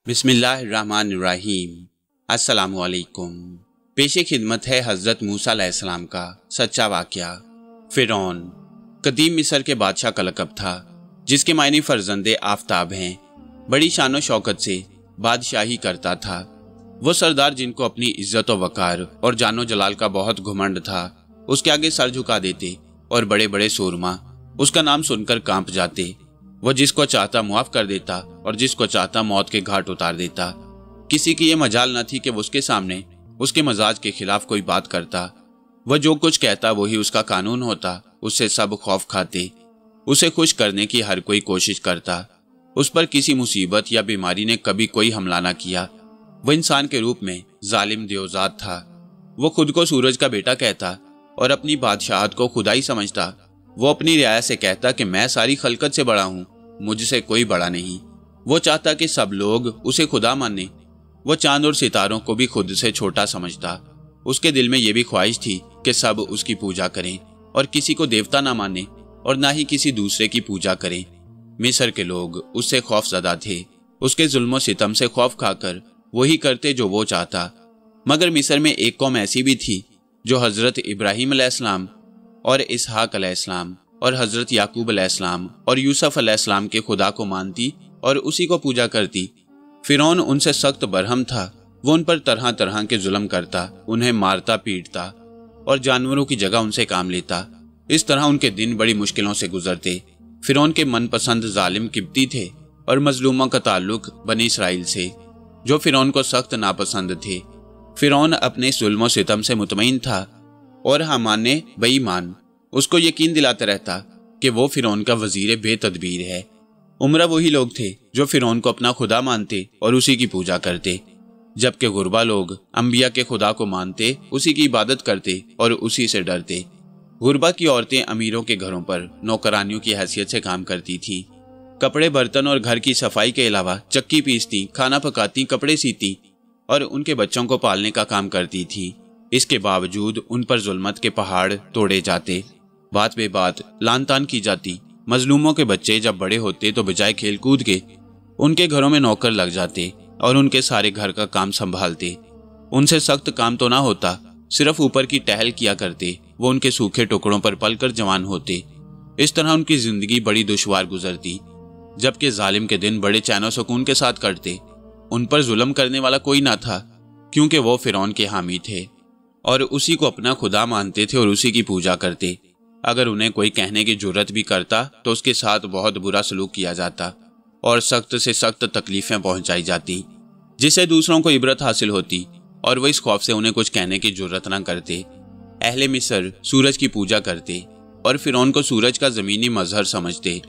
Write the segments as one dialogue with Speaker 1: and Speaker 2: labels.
Speaker 1: बिस्मिल्लाहिर्रहमानिर्रहीम। अस्सलामुअलैकुम। पेश खिदमत है हज़रत मूसा अलैहिस्सलाम का सच्चा वाक़या। फ़िरौन कदीम मिस्र के बादशाह का लक़ब था, जिसके मायने फ़र्ज़ंदे आफ़ताब हैं। बड़ी शान व शौकत से बादशाही करता था। वो सरदार जिनको अपनी इज़्ज़त व वक़ार और जानो जलाल का बहुत घुमंड था, उसके आगे सर झुका देते और बड़े बड़े सूरमा उसका नाम सुनकर कांप जाते। वो जिसको चाहता मुआफ़ कर देता और जिसको चाहता मौत के घाट उतार देता। किसी की ये मजाल न थी कि वो उसके सामने उसके मजाज के खिलाफ कोई बात करता। वह जो कुछ कहता वही उसका कानून होता। उससे सब खौफ खाते। उसे खुश करने की हर कोई कोशिश करता। उस पर किसी मुसीबत या बीमारी ने कभी कोई हमला न किया। वह इंसान के रूप में जालिम देवजात था। वो खुद को सूरज का बेटा कहता और अपनी बादशाहत को खुदाई समझता। वो अपनी रियाया से कहता कि मैं सारी खलकत से बड़ा हूँ, मुझसे कोई बड़ा नहीं। वो चाहता कि सब लोग उसे खुदा माने। वो चांद और सितारों को भी खुद से छोटा समझता। उसके दिल में यह भी ख्वाहिश थी कि सब उसकी पूजा करें और किसी को देवता ना माने और ना ही किसी दूसरे की पूजा करें। मिस्र के लोग उससे खौफजदा थे। उसके जुल्म सितम से खौफ खाकर वही करते जो वो चाहता। मगर मिस्र में एक कौम ऐसी भी थी जो हज़रत इब्राहीम अलैहिस्सलाम और इसहाक अलैहिस्सलाम और हज़रत याकूब अलैहिस्सलाम और यूसुफ अलैहिस्सलाम के खुदा को मानती और उसी को पूजा करती। फ़िरौन उनसे सख्त बरहम था। वो उन पर तरह तरह के जुल्म करता, उन्हें मारता पीटता और जानवरों की जगह उनसे काम लेता। इस तरह उनके दिन बड़ी मुश्किलों से गुजरते। फ़िरौन के मनपसंद जालिम किब्ती थे और मजलूमों का ताल्लुक बनी इसराइल से, जो फ़िरौन को सख्त नापसंद थे। फ़िरौन अपने जुल्म सितम से मुतमईन था और हामान ने बेईमान उसको यकीन दिलाता रहता कि वो फ़िरौन का वजीर बेतदबीर है। उमरा वही लोग थे जो फ़िरौन को अपना खुदा मानते और उसी की पूजा करते, जबकि गुरबा लोग अंबिया के खुदा को मानते, उसी की इबादत करते और उसी से डरते। गुरबा की औरतें अमीरों के घरों पर नौकरानियों की हैसियत से काम करती थीं। कपड़े बर्तन और घर की सफाई के अलावा चक्की पीसती, खाना पकाती, कपड़े सीती और उनके बच्चों को पालने का काम करती थी। इसके बावजूद उन पर जुल्मत के पहाड़ तोड़े जाते, बात बे बात लान तान की जाती। मजलूमों के बच्चे जब बड़े होते तो बजाय खेल कूद के उनके घरों में नौकर लग जाते और उनके सारे घर का काम संभालते। उनसे सख्त काम तो ना होता, सिर्फ ऊपर की टहल किया करते। वो उनके सूखे टुकड़ों पर पलकर जवान होते। इस तरह उनकी जिंदगी बड़ी दुश्वार गुजरती, जबकि जालिम के दिन बड़े चैन सुकून के साथ कटते। उन पर जुल्म करने वाला कोई ना था, क्योंकि वो फ़िरौन के हामी थे और उसी को अपना खुदा मानते थे और उसी की पूजा करते। अगर उन्हें कोई कहने की जुर्रत भी करता तो उसके साथ बहुत बुरा सलूक किया जाता और सख्त से सख्त तकलीफें पहुंचाई जाती, जिससे दूसरों को इबरत हासिल होती और वह इस खौफ से उन्हें कुछ कहने की जुर्रत न करते। अहले मिस्र सूरज की पूजा करते और फ़िरौन को सूरज का ज़मीनी मजहर समझते।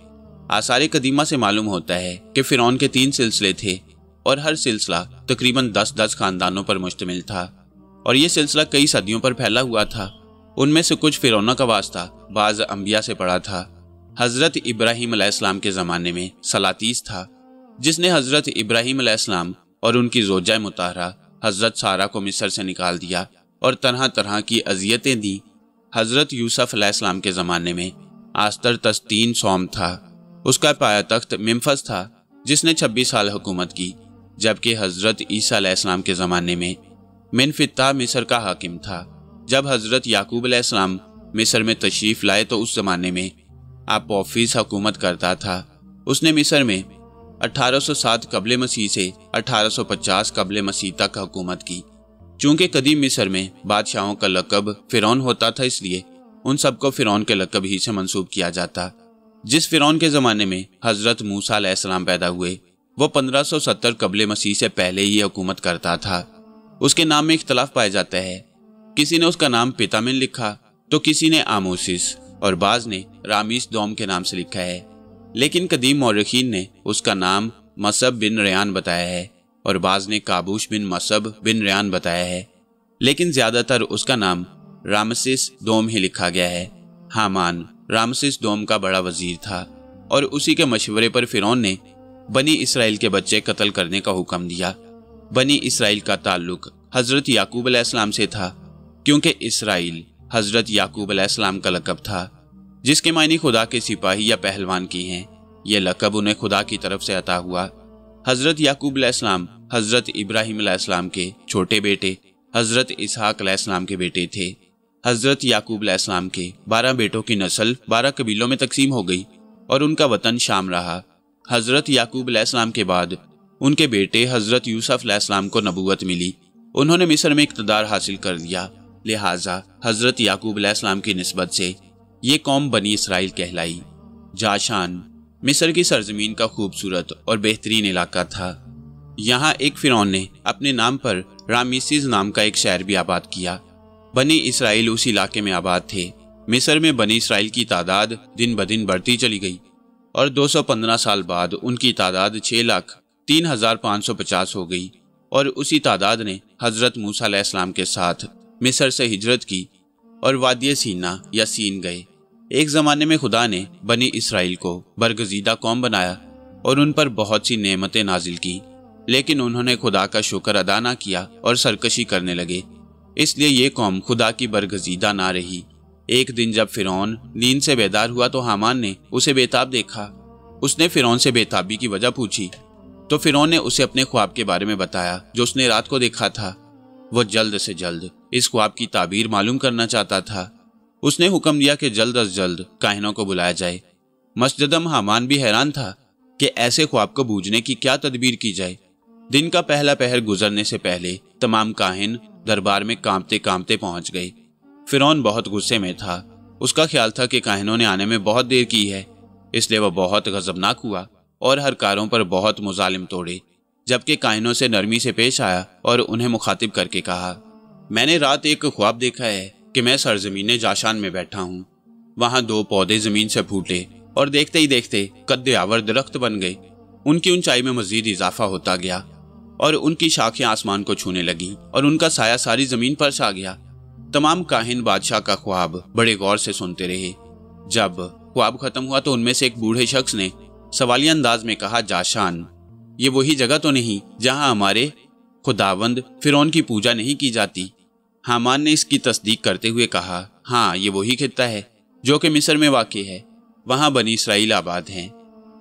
Speaker 1: आसार कदीमा से मालूम होता है कि फ़िरौन के 3 सिलसिले थे और हर सिलसिला तकरीबन 10-10 खानदानों पर मुश्तमिल था और ये सिलसिला कई सदियों पर फैला हुआ था। उनमें से कुछ फ़िरौनों का वास्ता बाज़ अंबिया से पड़ा था। हज़रत इब्राहीम अलैहिस्सलाम के ज़माने में सलातीस था, जिसने हज़रत इब्राहीम अलैहिस्सलाम और उनकी ज़ौजा मुताहरा हज़रत सारा को मिस्र से निकाल दिया और तरह तरह की अजियतें दी। हज़रत यूसुफ अलैहिस्सलाम के ज़माने में आस्तर तस्तीन सौम था। उसका पाया तख्त मिम्फस था, जिसने 26 साल हुकूमत की, जबकि हज़रत ईसा अलैहिस्सलाम के ज़माने में मिनफित्ता मिस्र का हाकिम था। जब हज़रत याकूब अलैहिस्सलाम मिस्र में तशरीफ़ लाए तो उस ज़माने में अपोफिस हुकूमत करता था। उसने मिस्र में 1807 कबले मसीह से 1850 कबले मसीह तक हुकूमत की। चूँकि कदीम मिस्र में बादशाहों का लक़ब फ़िरौन होता था, इसलिए उन सबको फ़िरौन के लक़ब ही से मंसूब किया जाता। जिस फ़िरौन के ज़माने में हज़रत मूसा अलैहिस्सलाम पैदा हुए, वो 1570 कबले मसीह से पहले ही हुकूमत करता था। उसके नाम में इख्तलाफ पाया जाता है। किसी ने उसका नाम पितामिन लिखा तो किसी ने आमोसिस और बाज ने रामीस दोम के नाम से लिखा है, लेकिन कदीम मौरखीन ने उसका नाम मसब बिन रेयान बताया है और बाज ने काबूश बिन मसब बिन रेयान बताया है, लेकिन ज़्यादातर उसका नाम रामसिस दोम ही लिखा गया है। हामान रामसिस दोम का बड़ा वजीर था और उसी के मशवरे पर फ़िरौन ने बनी इसराइल के बच्चे कत्ल करने का हुक्म दिया। बनी इसराइल का ताल्लुक हज़रत याकूब अलैहिस्सलाम से था, क्योंकि इसराइल हज़रत याकूब अलैहिस्सलाम का लक़ब था, जिसके मायने खुदा के सिपाही या पहलवान की हैं। यह लक़ब उन्हें खुदा की तरफ से अता हुआ। हजरत याकूब अलैहिस्सलाम हजरत इब्राहिम अलैहिस्सलाम के छोटे बेटे हजरत इसहाक अलैहिस्सलाम के बेटे थे। हजरत याकूब अलैहिस्सलाम के 12 बेटों की नस्ल 12 कबीलों में तकसीम हो गई और उनका वतन शाम रहा। हजरत याकूब अलैहिस्सलाम के बाद उनके बेटे हजरत यूसुफ अलैहिस्सलाम को नबूवत मिली। उन्होंने मिस्र में इक़्तिदार हासिल कर लिया, लिहाजा हजरत याकूब अलैहिस्सलाम की निस्बत से ये कौम बनी इसराइल कहलाई। जाशान मिस्र की सरजमीन का खूबसूरत और बेहतरीन इलाका था। यहाँ एक फिरौन ने अपने नाम पर रामीसीज नाम का एक शहर भी आबाद किया। बनी इसराइल उस इलाके में आबाद थे। मिस्र में बनी इसराइल की तादाद दिन ब दिन बढ़ती चली गई और 215 साल बाद उनकी तादाद 6,03,550 हो गई और उसी तादाद ने हजरत मूसा अलैहिस्सलाम के साथ मिस्र से हिजरत की और वादिय सीना या सीन गए। एक ज़माने में खुदा ने बनी इसराइल को बरगजीदा कौम बनाया और उन पर बहुत सी नेमतें नाजिल की, लेकिन उन्होंने खुदा का शुक्र अदा ना किया और सरकशी करने लगे। इसलिए ये कौम खुदा की बरगजीदा ना रही। एक दिन जब फिरौन नींद से बेदार हुआ तो हामान ने उसे बेताब देखा। उसने फिरौन से बेताबी की वजह पूछी तो फिरौन ने उसे अपने ख्वाब के बारे में बताया जो उसने रात को देखा था। वो जल्द से जल्द इस ख्वाब की ताबीर मालूम करना चाहता था। उसने हुक्म दिया कि जल्द अज जल्द काहिनों को बुलाया जाए। मस्जदम हामान भी हैरान था कि ऐसे ख्वाब को बूझने की क्या तदबीर की जाए। दिन का पहला पहर गुजरने से पहले तमाम काहिन दरबार में कांपते कांपते पहुंच गए। फिरौन बहुत गुस्से में था। उसका ख्याल था कि काहिनों ने आने में बहुत देर की है, इसलिए वह बहुत गजबनाक हुआ और हर कारों पर बहुत मुजालिम तोड़े, जबकि काहिनों से नरमी से पेश आया और उन्हें मुखातिब करके कहा, मैंने रात एक ख्वाब देखा है कि मैं सरजमीन जाशान में बैठा हूँ। वहाँ 2 पौधे जमीन से फूटे और देखते ही देखते कद्दे आवर दरख्त बन गए। उनकी ऊंचाई में मजीद इजाफा होता गया और उनकी शाखें आसमान को छूने लगी और उनका साया सारी जमीन पर छा गया। तमाम काहिन बादशाह का ख्वाब बड़े गौर से सुनते रहे। जब ख्वाब खत्म हुआ तो उनमें से एक बूढ़े शख्स ने सवालिया अंदाज में कहा, जाशान, ये वही जगह तो नहीं जहां हमारे खुदावंद फिरौन की पूजा नहीं की जाती? हामान ने इसकी तस्दीक करते हुए कहा, हाँ, ये वही खित्ता है जो कि मिस्र में वाक़ है। वहाँ बनी इसराइल आबाद हैं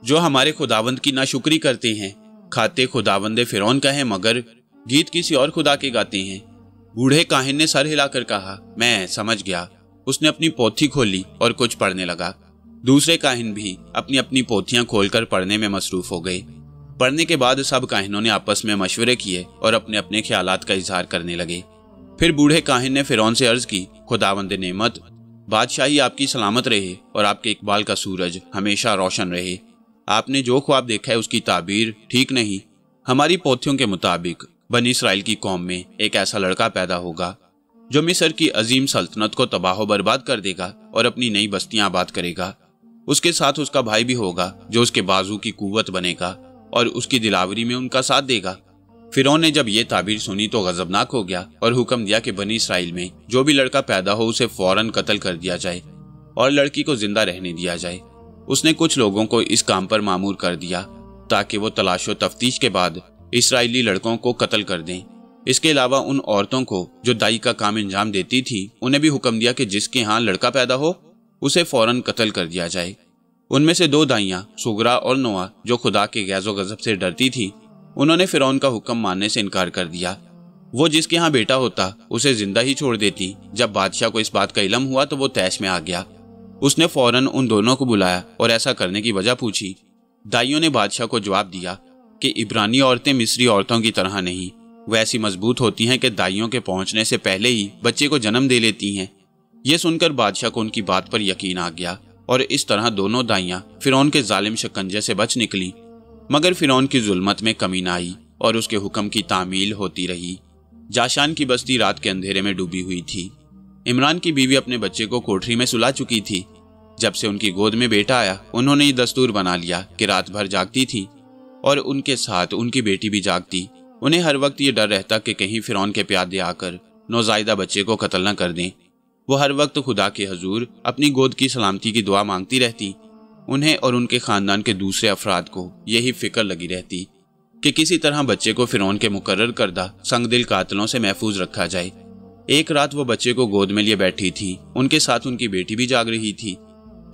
Speaker 1: जो हमारे खुदावंद की नाशुक्री करते हैं, खाते खुदावंद फिरौन का है मगर गीत किसी और खुदा के गाते हैं। बूढ़े काहिन ने सर हिलाकर कहा, मैं समझ गया। उसने अपनी पोथी खोली और कुछ पढ़ने लगा। दूसरे काहिन भी अपनी अपनी पोथियां खोलकर पढ़ने में मसरूफ हो गए। पढ़ने के बाद सब काहिनों ने आपस में मशवरे किए और अपने अपने ख्यालात का इजहार करने लगे। फिर बूढ़े काहिन ने फिरौन से अर्ज की, खुदावंद नेमत, बादशाही आपकी सलामत रहे और आपके इकबाल का सूरज हमेशा रोशन रहे। आपने जो ख्वाब देखा है उसकी ताबीर ठीक नहीं। हमारी पोथियों के मुताबिक बनी इसराइल की कौम में एक ऐसा लड़का पैदा होगा जो मिस्र की अजीम सल्तनत को तबाह बर्बाद कर देगा और अपनी नई बस्तियां आबाद करेगा। उसके साथ उसका भाई भी होगा जो उसके बाजू की कुव्वत बनेगा और उसकी दिलावरी में उनका साथ देगा। फिरौन ने जब ये ताबीर सुनी तो गजबनाक हो गया और हुक्म दिया कि बनी इसराइल में जो भी लड़का पैदा हो उसे फौरन कत्ल कर दिया जाए और लड़की को जिंदा रहने दिया जाए। उसने कुछ लोगों को इस काम पर मामूर कर दिया ताकि वो तलाशो तफ्तीश के बाद इसराइली लड़कों को कत्ल कर दें। इसके अलावा उन औरतों को जो दाई का काम अंजाम देती थी उन्हें भी हुक्म दिया कि जिसके यहाँ लड़का पैदा हो उसे फौरन कत्ल कर दिया जाए। उनमें से 2 दाइयां सुगरा और नोआ जो खुदा के गैज़ो गज़ब से डरती थी, उन्होंने फिरौन का हुक्म मानने से इनकार कर दिया। वो जिसके यहाँ बेटा होता उसे जिंदा ही छोड़ देती। जब बादशाह को इस बात का इल्म हुआ तो वो तैश में आ गया। उसने फौरन उन दोनों को बुलाया और ऐसा करने की वजह पूछी। दाइयों ने बादशाह को जवाब दिया कि इब्रानी औरतें मिस्री औरतों की तरह नहीं, वह ऐसी मजबूत होती हैं कि दाइयों के पहुंचने से पहले ही बच्चे को जन्म दे लेती हैं। ये सुनकर बादशाह को उनकी बात पर यकीन आ गया और इस तरह दोनों दाइयां फिरौन के जालिम शिकंजे से बच निकली। मगर फिरौन की जुल्मत में कमी न आई और उसके हुक्म की तामील होती रही। जाशान की बस्ती रात के अंधेरे में डूबी हुई थी। इमरान की बीवी अपने बच्चे को कोठरी में सुला चुकी थी। जब से उनकी गोद में बेटा आया उन्होंने ये दस्तूर बना लिया कि रात भर जागती थी और उनके साथ उनकी बेटी भी जागती। उन्हें हर वक्त ये डर रहता कि कहीं फिरौन के प्यादे आकर नौजायदा बच्चे को कत्ल न कर दें। वो हर वक्त खुदा के हजूर अपनी गोद की सलामती की दुआ मांगती रहती। उन्हें और उनके खानदान के दूसरे अफराद को यही फिक्र लगी रहती कि किसी तरह बच्चे को फिरौन के मुकर्रर करदा संगदिल कातलों से महफूज रखा जाए। एक रात वो बच्चे को गोद में लिए बैठी थी। उनके साथ उनकी बेटी भी जाग रही थी।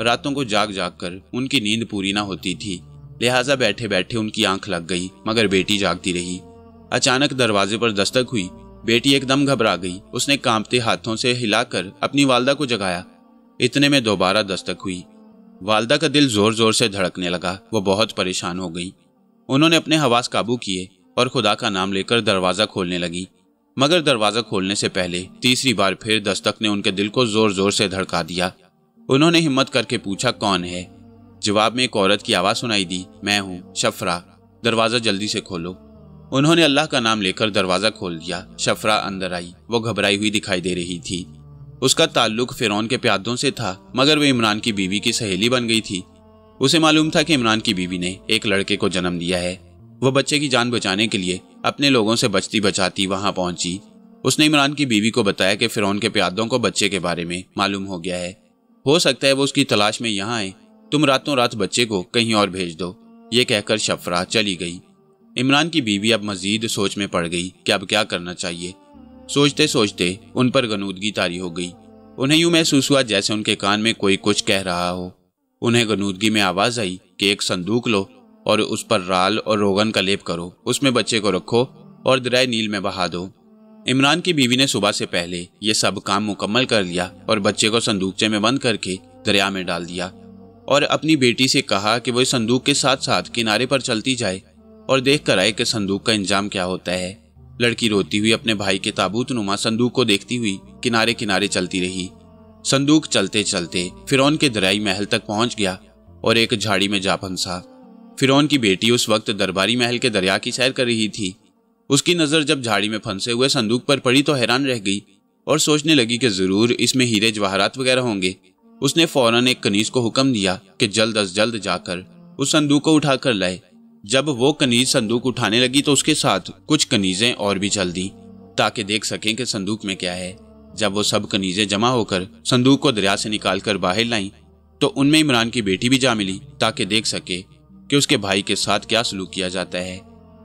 Speaker 1: रातों को जाग जाग कर उनकी नींद पूरी ना होती थी। लिहाजा बैठे बैठे उनकी आंख लग गई, मगर बेटी जागती रही। अचानक दरवाजे पर दस्तक हुई। बेटी एकदम घबरा गई। उसने कांपते हाथों से हिलाकर अपनी वालदा को जगाया। इतने में दोबारा दस्तक हुई। वालदा का दिल जोर जोर से धड़कने लगा। वो बहुत परेशान हो गई। उन्होंने अपने हवास काबू किए और खुदा का नाम लेकर दरवाज़ा खोलने लगी, मगर दरवाज़ा खोलने से पहले तीसरी बार फिर दस्तक ने उनके दिल को जोर जोर से धड़का दिया। उन्होंने हिम्मत करके पूछा, कौन है? जवाब में एक औरत की आवाज़ सुनाई दी, मैं हूँ, शफरा, दरवाज़ा जल्दी से खोलो। उन्होंने अल्लाह का नाम लेकर दरवाज़ा खोल दिया। शफरा अंदर आई। वो घबराई हुई दिखाई दे रही थी। उसका ताल्लुक फिरौन के प्यादों से था, मगर वो इमरान की बीवी की सहेली बन गई थी। उसे मालूम था कि इमरान की बीवी ने एक लड़के को जन्म दिया है। वो बच्चे की जान बचाने के लिए अपने लोगों से बचती बचाती वहां पहुंची। उसने इमरान की बीवी को बताया कि फिरौन के प्यादों को बच्चे के बारे में मालूम हो गया है। हो सकता है वो उसकी तलाश में यहाँ आए। तुम रातों रात बच्चे को कहीं और भेज दो। ये कहकर शफरा चली गई। इमरान की बीवी अब मजीद सोच में पड़ गई कि अब क्या करना चाहिए। सोचते सोचते उन पर गनूदगी तारी हो गई। उन्हें यूं महसूस हुआ जैसे उनके कान में कोई कुछ कह रहा हो। उन्हें गनूदगी में आवाज आई कि एक संदूक लो और उस पर राल और रोगन का लेप करो, उसमें बच्चे को रखो और दरिया नील में बहा दो। इमरान की बीवी ने सुबह से पहले ये सब काम मुकम्मल कर लिया और बच्चे को संदूकचे में बंद करके दरिया में डाल दिया और अपनी बेटी से कहा कि वो इस संदूक के साथ साथ किनारे पर चलती जाए और देख कर आए कि संदूक का इंजाम क्या होता है। लड़की रोती हुई अपने भाई के ताबूत नुमा संदूक को देखती हुई किनारे किनारे चलती रही। संदूक चलते चलते फिरौन के दरियाई महल तक पहुंच गया और एक झाड़ी में जा फंसा। फिरौन की बेटी उस वक्त दरबारी महल के दरिया की सैर कर रही थी। उसकी नज़र जब झाड़ी में फंसे हुए संदूक पर पड़ी तो हैरान रह गई और सोचने लगी कि ज़रूर इसमें हीरे जवाहरात वगैरह होंगे। उसने फौरन एक कनीज को हुक्म दिया कि जल्द अज जल्द जाकर उस संदूक को उठा कर लाए। जब वो कनीज संदूक उठाने लगी तो उसके साथ कुछ कनीजें और भी चल दी ताकि देख सकें कि संदूक में क्या है। जब वो सब कनीजें जमा होकर संदूक को दरिया से निकालकर बाहर लाईं तो उनमें इमरान की बेटी भी जा मिली ताकि देख सके कि उसके भाई के साथ क्या सलूक किया जाता है।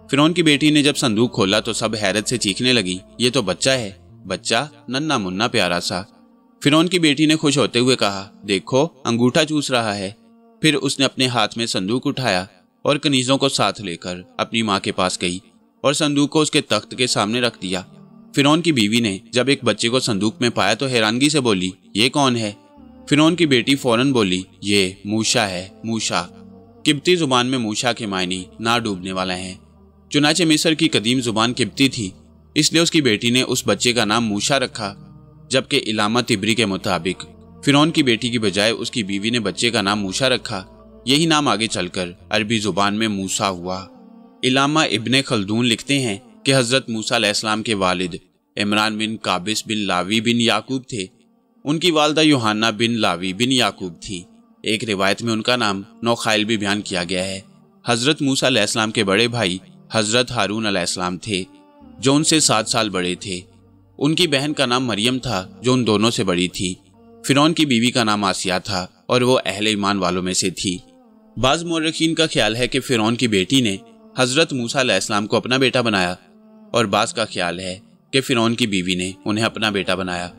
Speaker 1: फिरौन की बेटी ने जब संदूक खोला तो सब हैरत से चीखने लगी, ये तो बच्चा है, बच्चा नन्ना मुन्ना प्यारा सा। फिरौन की बेटी ने खुश होते हुए कहा, देखो अंगूठा चूस रहा है। फिर उसने अपने हाथ में संदूक उठाया और कनीजों को साथ लेकर अपनी माँ के पास गई और संदूक को उसके तख्त के सामने रख दिया। फिरौन की बीवी ने जब एक बच्चे को संदूक में पाया तो हैरानगी से बोली, ये कौन है? फिरौन की बेटी फौरन बोली, ये मूशा है, मूशा। किब्ती जुबान में मूशा के मायने ना डूबने वाला है। चुनाचे मिस्र की कदीम जुबान किब्ती थी, इसलिए उसकी बेटी ने उस बच्चे का नाम मूशा रखा। जबकि इलामा तिबरी के मुताबिक फिरौन की बेटी की बजाय उसकी बीवी ने बच्चे का नाम मूशा रखा। यही नाम आगे चलकर अरबी जुबान में मूसा हुआ। इलामा इब्ने खल्दून लिखते हैं कि हजरत मूसा अलैहिस्सलाम के वालिद इमरान बिन काबिस बिन लावी बिन याकूब थे। उनकी वालदा यूहाना बिन लावी बिन याकूब थी। एक रिवायत में उनका नाम नौखाइल भी बयान किया गया है। हजरत मूसा अलैहिस्सलाम के बड़े भाई हजरत हारून अलैहिस्सलाम थे जो उनसे 7 साल बड़े थे। उनकी बहन का नाम मरियम था जो उन दोनों से बड़ी थी। फिरौन की बीवी का नाम आसिया था और वो अहले ईमान वालों में से थी। बाज़ मुर्रिखीन का ख्याल है कि फिरौन की बेटी ने हजरत मूसा अलैहिस्सलाम को अपना बेटा बनाया और बाज़ का ख्याल है कि फिरौन की बीवी ने उन्हें अपना बेटा बनाया।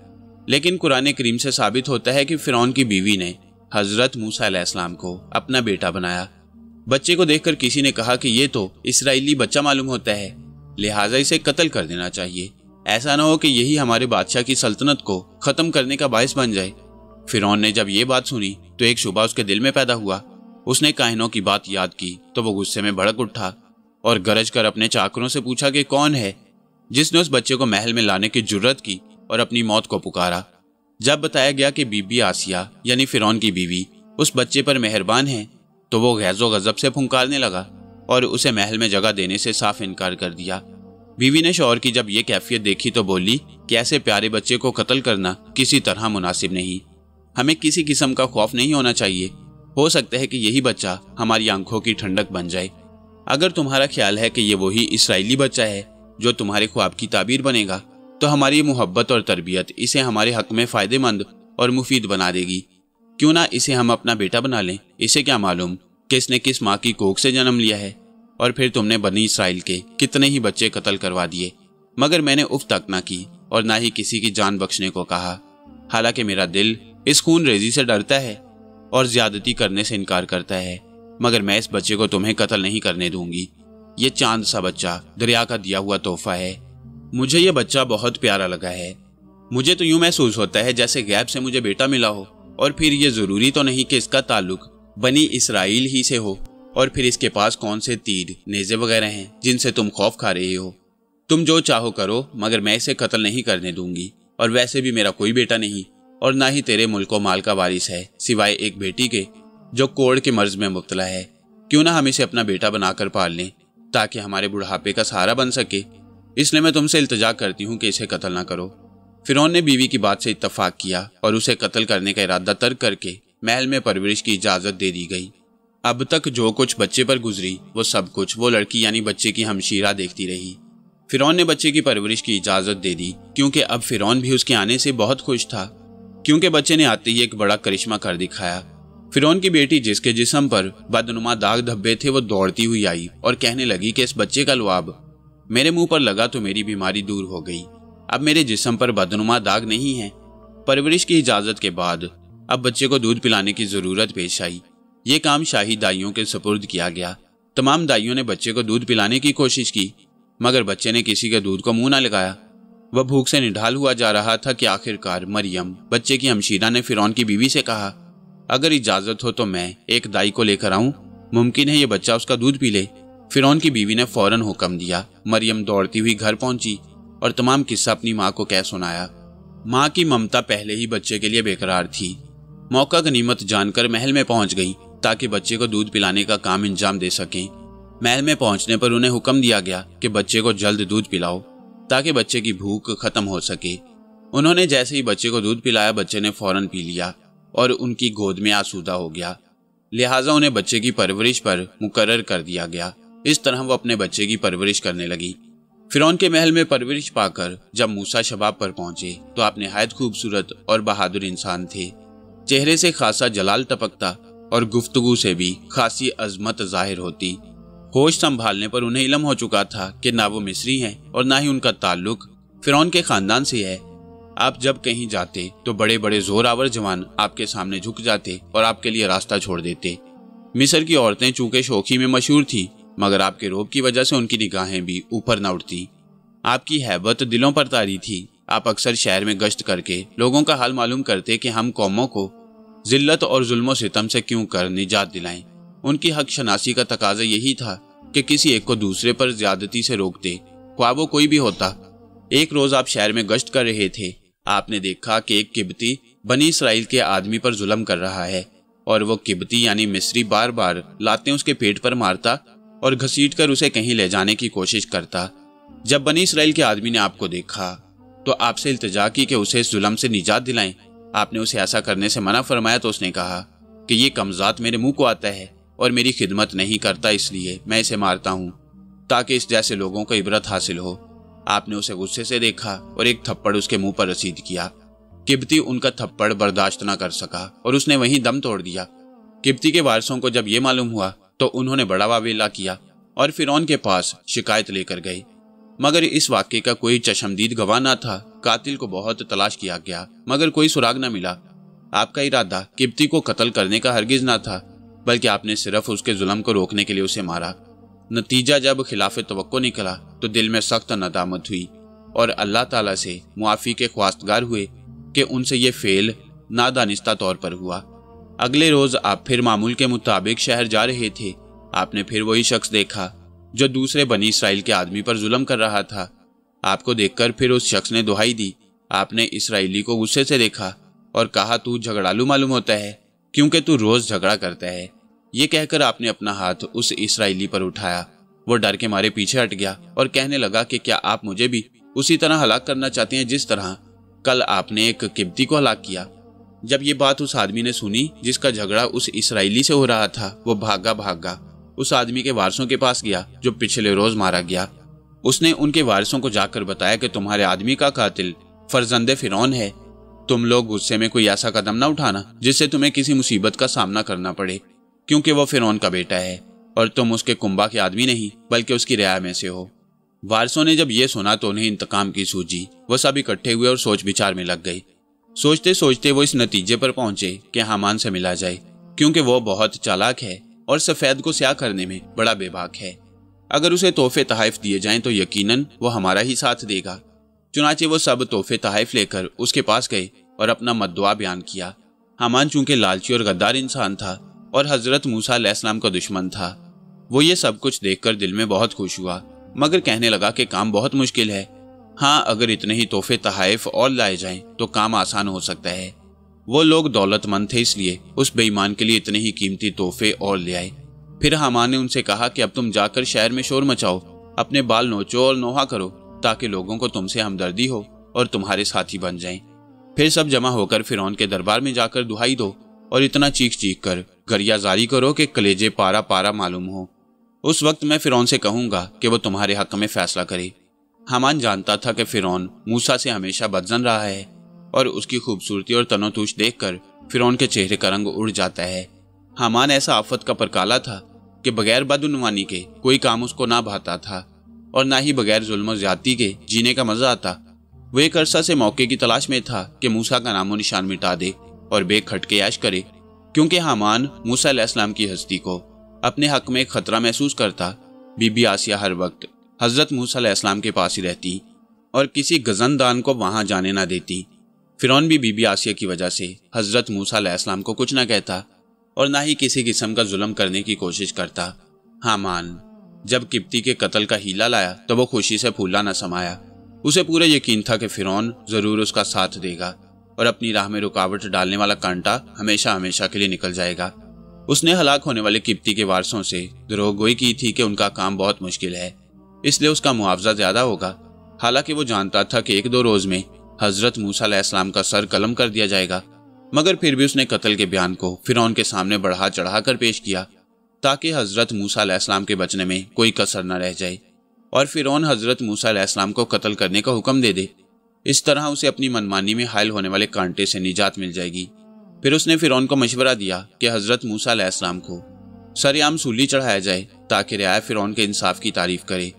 Speaker 1: लेकिन कुरान करीम से साबित होता है कि फिरौन की बीवी ने हजरत मूसा अलैहिस्सलाम को अपना बेटा बनाया। बच्चे को देखकर किसी ने कहा कि ये तो इसराइली बच्चा मालूम होता है, लिहाजा इसे कत्ल कर देना चाहिए। ऐसा न हो कि यही हमारे बादशाह की सल्तनत को ख़त्म करने का बायस बन जाए। फिरौन ने जब ये बात सुनी तो एक शुबा उसके दिल में पैदा हुआ। उसने काहिनों की बात याद की तो वो गुस्से में भड़क उठा और गरज कर अपने चाकरों से पूछा कि कौन है जिसने उस बच्चे को महल में लाने की जुर्रत की और अपनी मौत को पुकारा। जब बताया गया कि बीबी आसिया यानी फिरौन की बीवी उस बच्चे पर मेहरबान है तो वो गैज़ो गज़ब से फुंकारने लगा और उसे महल में जगह देने से साफ इनकार कर दिया। बीवी ने शौहर की जब ये कैफियत देखी तो बोली कि ऐसे प्यारे बच्चे को कत्ल करना किसी तरह मुनासिब नहीं। हमें किसी किस्म का खौफ नहीं होना चाहिए। हो सकता है कि यही बच्चा हमारी आंखों की ठंडक बन जाए। अगर तुम्हारा ख्याल है कि ये वही इसराइली बच्चा है जो तुम्हारे ख्वाब की ताबीर बनेगा तो हमारी मोहब्बत और तरबियत इसे हमारे हक में फ़ायदेमंद और मुफीद बना देगी। क्यों ना इसे हम अपना बेटा बना लें। इसे क्या मालूम कि इसने किस माँ की कोख से जन्म लिया है। और फिर तुमने बनी इसराइल के कितने ही बच्चे कत्ल करवा दिए, मगर मैंने उफ तक ना की और ना ही किसी की जान बख्शने को कहा। हालांकि मेरा दिल इस खून रेजी से डरता है और ज्यादती करने से इनकार करता है। मगर मैं इस बच्चे को तुम्हें कत्ल नहीं करने दूंगी। ये चांद सा बच्चा दरिया का दिया हुआ तोहफा है। मुझे ये बच्चा बहुत प्यारा लगा है। मुझे तो यूं महसूस होता है जैसे गैब से मुझे बेटा मिला हो, और फिर ये जरूरी तो नहीं कि इसका ताल्लुक बनी इसराइल ही से हो। और फिर इसके पास कौन से तीर नेज़े वगैरह हैं जिनसे तुम खौफ खा रहे हो। तुम जो चाहो करो, मगर मैं इसे कत्ल नहीं करने दूंगी। और वैसे भी मेरा कोई बेटा नहीं, और ना ही तेरे मुल्क व माल का वारिस है, सिवाय एक बेटी के जो कोढ़ के मर्ज में मुब्तला है। क्यों ना हम इसे अपना बेटा बनाकर पाल लें, ताकि हमारे बुढ़ापे का सहारा बन सके। इसलिए मैं तुमसे इल्तिजा करती हूँ कि इसे कत्ल ना करो। फिरौन ने बीवी की बात से इत्तफाक किया और उसे कत्ल करने का इरादा तर्क करके महल में परवरिश की इजाज़त दे दी गई। अब तक जो कुछ बच्चे पर गुजरी वो सब कुछ वो लड़की यानी बच्चे की हमशीरा देखती रही। फिरौन ने बच्चे की परवरिश की इजाज़त दे दी, क्योंकि अब फिरौन भी उसके आने से बहुत खुश था, क्योंकि बच्चे ने आते ही एक बड़ा करिश्मा कर दिखाया। फिरौन की बेटी, जिसके जिस्म पर बदनुमा दाग धब्बे थे, वो दौड़ती हुई आई और कहने लगी कि इस बच्चे का लुआब मेरे मुंह पर लगा तो मेरी बीमारी दूर हो गई। अब मेरे जिस्म पर बदनुमा दाग नहीं है। परवरिश की इजाज़त के बाद अब बच्चे को दूध पिलाने की ज़रूरत पेश आई। ये काम शाही दाइयों के सुपुर्द किया गया। तमाम दाइयों ने बच्चे को दूध पिलाने की कोशिश की, मगर बच्चे ने किसी के दूध को मुंह ना लगाया। वह भूख से निढाल हुआ जा रहा था कि आखिरकार मरियम, बच्चे की हमशीरा, ने फिरौन की बीवी से कहा, अगर इजाज़त हो तो मैं एक दाई को लेकर आऊं, मुमकिन है ये बच्चा उसका दूध पी ले। फिरौन की बीवी ने फौरन हुक्म दिया। मरियम दौड़ती हुई घर पहुंची और तमाम किस्सा अपनी माँ को कह सुनाया। माँ की ममता पहले ही बच्चे के लिए बेकरार थी। मौका गनीमत जानकर महल में पहुंच गई ताकि बच्चे को दूध पिलाने का काम अंजाम दे सकें। महल में पहुंचने पर उन्हें हुक्म दिया गया कि बच्चे को जल्द दूध पिलाओ ताकि बच्चे की भूख खत्म हो सके। उन्होंने जैसे ही बच्चे को दूध पिलाया, बच्चे ने फौरन पी लिया और उनकी गोद में आसूदा हो गया। लिहाजा उन्हें बच्चे की परवरिश पर मुकर्रर कर दिया गया। इस तरह वो अपने बच्चे की परवरिश करने लगी। फिरौन के महल में परवरिश पाकर जब मूसा शबाब पर पहुंचे तो आप निहायत खूबसूरत और बहादुर इंसान थे। चेहरे से खासा जलाल टपकता और गुफ्तगू से भी खासी अजमत जाहिर होती। होश संभालने पर उन्हें इल्म हो चुका था कि ना वो मिस्री हैं और ना ही उनका ताल्लुक फिरौन के खानदान से है। आप जब कहीं जाते तो बड़े बड़े जोरावर जवान आपके सामने झुक जाते और आपके लिए रास्ता छोड़ देते। मिस्र की औरतें चूंकि शौखी में मशहूर थी, मगर आपके रोब की वजह से उनकी निगाहें भी ऊपर न उठती। आपकी हैबत दिलों पर तारी थी। आप अक्सर शहर में गश्त करके लोगों का हाल मालूम करते कि हम कौमों को जिल्लत और जुल्म सितम से क्यों कर निजात दिलाएं। उनकी हक शनासी का तकाजा यही था कि किसी एक को दूसरे पर ज्यादती से रोकते, ख्वाह वो कोई भी होता। एक रोज आप शहर में गश्त कर रहे थे। आपने देखा कि एक किब्ती बनी इसराइल के आदमी पर जुल्म कर रहा है, और वो किब्ती यानी मिस्री बार बार लातें उसके पेट पर मारता और घसीट कर उसे कहीं ले जाने की कोशिश करता। जब बनी इसराइल के आदमी ने आपको देखा तो आपसे इल्तिजा की कि उसे इस जुल्म से निजात दिलाएं। आपने उसे ऐसा करने से मना फरमाया तो उसने कहा कि ये कमजात मेरे मुंह को आता है और मेरी खिदमत नहीं करता, इसलिए मैं इसे मारता हूँ ताकि इस जैसे लोगों को इबरत हासिल हो। आपने उसे गुस्से से देखा और एक थप्पड़ उसके मुंह पर रसीद किया। किब्ती उनका थप्पड़ बर्दाश्त न कर सका और उसने वहीं दम तोड़ दिया। किब्ती के वारिसों को जब ये मालूम हुआ तो उन्होंने बड़ा वावेला किया और फिरौन के पास शिकायत लेकर गए, मगर इस वाक़े का कोई चशमदीद गवाह न था। कातिल को बहुत तलाश किया गया मगर कोई सुराग न मिला। आपका इरादा किब्ती को कत्ल करने का हरगिज न था, बल्कि आपने सिर्फ उसके जुल्म को रोकने के लिए उसे मारा। नतीजा जब खिलाफ तवक्को निकला तो दिल में सख्त नदामत हुई और अल्लाह ताला से मुआफ़ी के ख्वास्तगार हुए कि उनसे ये फेल नादानिस्ता तौर पर हुआ। अगले रोज आप फिर मामूल के मुताबिक शहर जा रहे थे। आपने फिर वही शख्स देखा जो दूसरे बनी इसराइल के आदमी पर जुल्म कर रहा था। आपको देखकर फिर उस शख्स ने दुहाई दी। आपने इसराइली को गुस्से से देखा और कहा, तू झगड़ालू मालूम होता है क्योंकि तू रोज झगड़ा करता है। ये कहकर आपने अपना हाथ उस इसराइली पर उठाया। वो डर के मारे पीछे हट गया और कहने लगा कि क्या आप मुझे भी उसी तरह हलाक करना चाहते हैं जिस तरह कल आपने एक किब्ती को हलाक किया। जब ये बात उस आदमी ने सुनी जिसका झगड़ा उस इसराइली से हो रहा था, वो भागा उस आदमी के वारिसों के पास गया जो पिछले रोज मारा गया। उसने उनके वारिसों को जाकर बताया कि तुम्हारे आदमी का कातिल फर्जंदे फिरौन है। तुम लोग गुस्से में कोई ऐसा कदम ना उठाना जिससे तुम्हें किसी मुसीबत का सामना करना पड़े, क्योंकि वो फिरौन का बेटा है और तुम उसके कुंबा के आदमी नहीं बल्कि उसकी रियाया में से हो। वारिसों ने जब ये सुना तो उन्हें इंतकाम की सूझी। वो सब इकट्ठे हुए और सोच विचार में लग गए। सोचते सोचते वो इस नतीजे पर पहुंचे कि हामान से मिला जाए, क्योंकि वो बहुत चालाक है। और सफेद को स्याह करने में बड़ा बेबाक है। अगर उसे तोहफे तहाइफ दिए जाएं तो यकीनन वो हमारा ही साथ देगा। चुनाचे वो सब तोहफे तहाइफ लेकर उसके पास गए और अपना मद्दुआ बयान किया। हामान चूंकि लालची और गद्दार इंसान था और हजरत मूसा अलैहिस्सलाम का दुश्मन था, वो ये सब कुछ देखकर दिल में बहुत खुश हुआ, मगर कहने लगा कि काम बहुत मुश्किल है। हाँ, अगर इतने ही तोहफे तहाइफ और लाए जाएं तो काम आसान हो सकता है। वो लोग दौलतमंद थे, इसलिए उस बेईमान के लिए इतने ही कीमती तोहफे और ले आए। फिर हामान ने उनसे कहा कि अब तुम जाकर शहर में शोर मचाओ, अपने बाल नोचो और नोहा करो, ताकि लोगों को तुमसे हमदर्दी हो और तुम्हारे साथी बन जाएं। फिर सब जमा होकर फिरौन के दरबार में जाकर दुहाई दो और इतना चीख चीख कर गरिया जारी करो कि कलेजे पारा पारा मालूम हो। उस वक्त मैं फिरौन से कहूंगा कि वो तुम्हारे हक में फैसला करे। हामान जानता था कि फिरौन मूसा से हमेशा बदजन रहा है और उसकी खूबसूरती और तनोतुश देखकर फिरौन के चेहरे का रंग उड़ जाता है। हामान ऐसा आफत का परकाला था कि बगैर बदउनवानी के कोई काम उसको ना भाता था और ना ही बगैर जुल्म और ज्यादती के जीने का मजा आता। वो एक अरसा से मौके की तलाश में था कि मूसा का नामो निशान मिटा दे और बेखटके ऐश करे, क्योंकि हामान मूसा अलैहिस्सलाम की हस्ती को अपने हक में एक खतरा महसूस करता। बीबी आसिया हर वक्त हजरत मूसा अलैहिस्सलाम के पास ही रहती और किसी गजनदान को वहां जाने ना देती। फिरौन भी बीबी आसिया की वजह से हजरत मूसा अलैहिस्सलाम को कुछ ना कहता और ना ही किसी किस्म का जुल्म करने की कोशिश करता। हामान जब किप्ती के कत्ल का हीला लाया तो वो खुशी से फूला न समाया। उसे पूरा यकीन था कि फिरौन जरूर उसका साथ देगा और अपनी राह में रुकावट डालने वाला कांटा हमेशा हमेशा के लिए निकल जाएगा। उसने हलाक होने वाले किप्ती के वारसों से दरोगोई की थी कि उनका काम बहुत मुश्किल है, इसलिए उसका मुआवजा ज्यादा होगा। हालांकि वो जानता था कि 1-2 रोज में हजरत मूसा अलैहिस्सलाम का सर कलम कर दिया जाएगा, मगर फिर भी उसने कत्ल के बयान को फिरौन के सामने बढ़ा चढ़ा कर पेश किया ताकि हजरत मूसा अलैहिस्सलाम के बचने में कोई कसर न रह जाए और फिरौन हजरत मूसा अलैहिस्सलाम को कत्ल करने का हुक्म दे दे। इस तरह उसे अपनी मनमानी में हायल होने वाले कांटे से निजात मिल जाएगी। फिर उसने फिरौन को मशवरा दिया कि हजरत मूसा अलैहिस्सलाम को सरेआम सूली चढ़ाया जाए ताकि रियाया फिरौन के इंसाफ की तारीफ करे,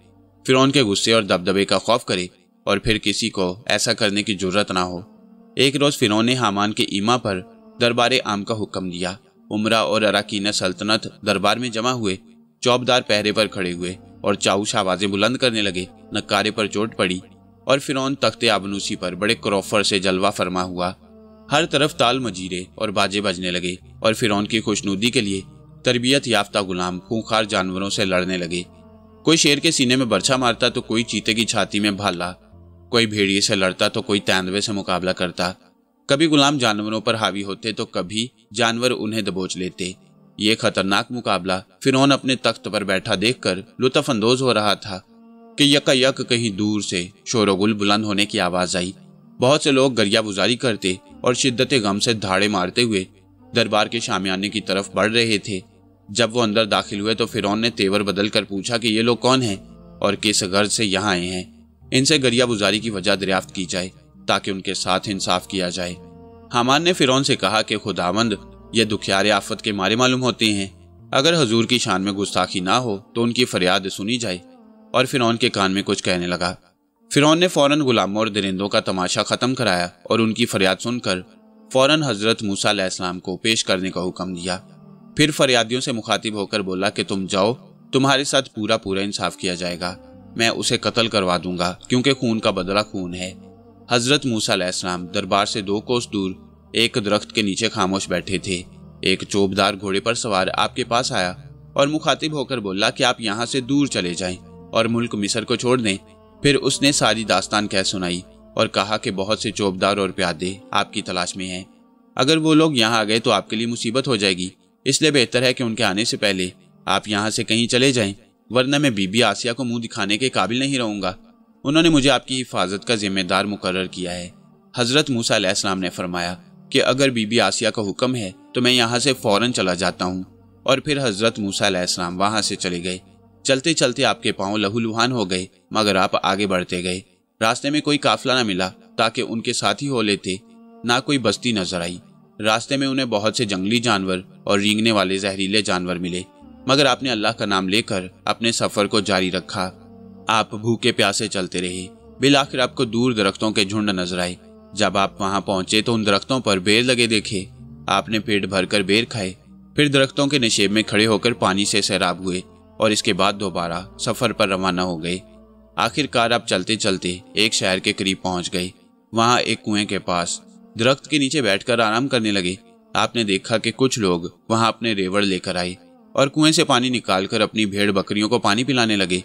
Speaker 1: फिरौन के गुस्से और दबदबे का खौफ करे और फिर किसी को ऐसा करने की जुर्रत ना हो। एक रोज फिरौन ने हामान के ईमा पर दरबार आम का हुक्म दिया। उमरा और अराकीन सल्तनत दरबार में जमा हुए, चौबदार पहरे पर खड़े हुए और चाऊश आवाजें बुलंद करने लगे। नक्कारे पर चोट पड़ी और फिरौन तख्ते आबनूसी पर बड़े क्रॉफर से जलवा फरमा हुआ। हर तरफ ताल मजीरे और बाजे बजने लगे और फिरौन की खुशनुदी के लिए तरबियत याफ्ता गुलाम खूंखार जानवरों से लड़ने लगे। कोई शेर के सीने में बर्छा मारता तो कोई चीते की छाती में भाला, कोई भेड़िए से लड़ता तो कोई तेंदुए से मुकाबला करता। कभी गुलाम जानवरों पर हावी होते तो कभी जानवर उन्हें दबोच लेते। ये खतरनाक मुकाबला फिरौन अपने तख्त पर बैठा देखकर लुत्फ अंदोज हो रहा था कि यकायक कहीं दूर से शोरगुल बुलंद होने की आवाज आई। बहुत से लोग गरिया गुजारी करते और शिद्दत गम से धाड़े मारते हुए दरबार के शामियाने की तरफ बढ़ रहे थे। जब वो अंदर दाखिल हुए तो फिरौन ने तेवर बदल कर पूछा कि ये लोग कौन हैं और किस गर्ज से यहाँ आए हैं। इनसे गरिया गुजारी की वजह दरियाफ्त की जाए ताकि उनके साथ इंसाफ किया जाए। हामान ने फिरौन से कहा कि खुदावंद ये दुखियारे आफत के मारे मालूम होते हैं, अगर हजूर की शान में गुस्ताखी ना हो तो उनकी फरियाद सुनी जाए। और फिरौन के कान में कुछ कहने लगा। फिरौन ने फौरन गुलामों और दरिंदों का तमाशा खत्म कराया और उनकी फरियाद सुनकर फौरन हजरत मूसा अलैहिस्सलाम को पेश करने का हुक्म दिया। फिर फरियादियों से मुखातिब होकर बोला कि तुम जाओ, तुम्हारे साथ पूरा पूरा इंसाफ किया जाएगा। मैं उसे कत्ल करवा दूंगा क्योंकि खून का बदला खून है। हजरत मूसा अलैहिस्सलाम दरबार से 2 कोस दूर एक दरख्त के नीचे खामोश बैठे थे। एक चोबदार घोड़े पर सवार आपके पास आया और मुखातिब होकर बोला कि आप यहाँ से दूर चले जाएं और मुल्क मिस्र को छोड़ दें। फिर उसने सारी दास्तान कह सुनाई और कहा कि बहुत से चोबदार और प्यादे आपकी तलाश में हैं। अगर वो लोग यहाँ आ गए तो आपके लिए मुसीबत हो जाएगी, इसलिए बेहतर है कि उनके आने से पहले आप यहाँ से कहीं चले जाएं, वरना मैं बीबी आसिया को मुंह दिखाने के काबिल नहीं रहूंगा। उन्होंने मुझे आपकी हिफाजत का जिम्मेदार मुकर्रर किया है। हजरत मूसा अलैहिस्सलाम ने फरमाया कि अगर बीबी आसिया का हुक्म है तो मैं यहाँ से फौरन चला जाता हूँ। और फिर हजरत मूसा अलैहिस्सलाम वहां से चले गए। चलते चलते आपके पांव लहूलुहान हो गए, मगर आप आगे बढ़ते गए। रास्ते में कोई काफिला न मिला ताकि उनके साथी हो लेते, ना कोई बस्ती नजर आई। रास्ते में उन्हें बहुत से जंगली जानवर और रेंगने वाले जहरीले जानवर मिले, मगर आपने अल्लाह का नाम लेकर अपने सफर को जारी रखा। आप भूखे प्यासे चलते रहे। बिलाखिर आपको दूर दरख्तों के झुंड नजर आए। जब आप वहां पहुंचे तो उन दरख्तों पर बेर लगे देखे। आपने पेट भरकर बेर खाए, फिर दरख्तों के नशेब में खड़े होकर पानी से सैराब हुए और इसके बाद दोबारा सफर पर रवाना हो गए। आखिरकार आप चलते चलते एक शहर के करीब पहुंच गए। वहां एक कुएं के पास दरख्त के नीचे बैठकर आराम करने लगे। आपने देखा कि कुछ लोग वहां अपने रेवड़ लेकर आए और कुएं से पानी निकालकर अपनी भेड़ बकरियों को पानी पिलाने लगे।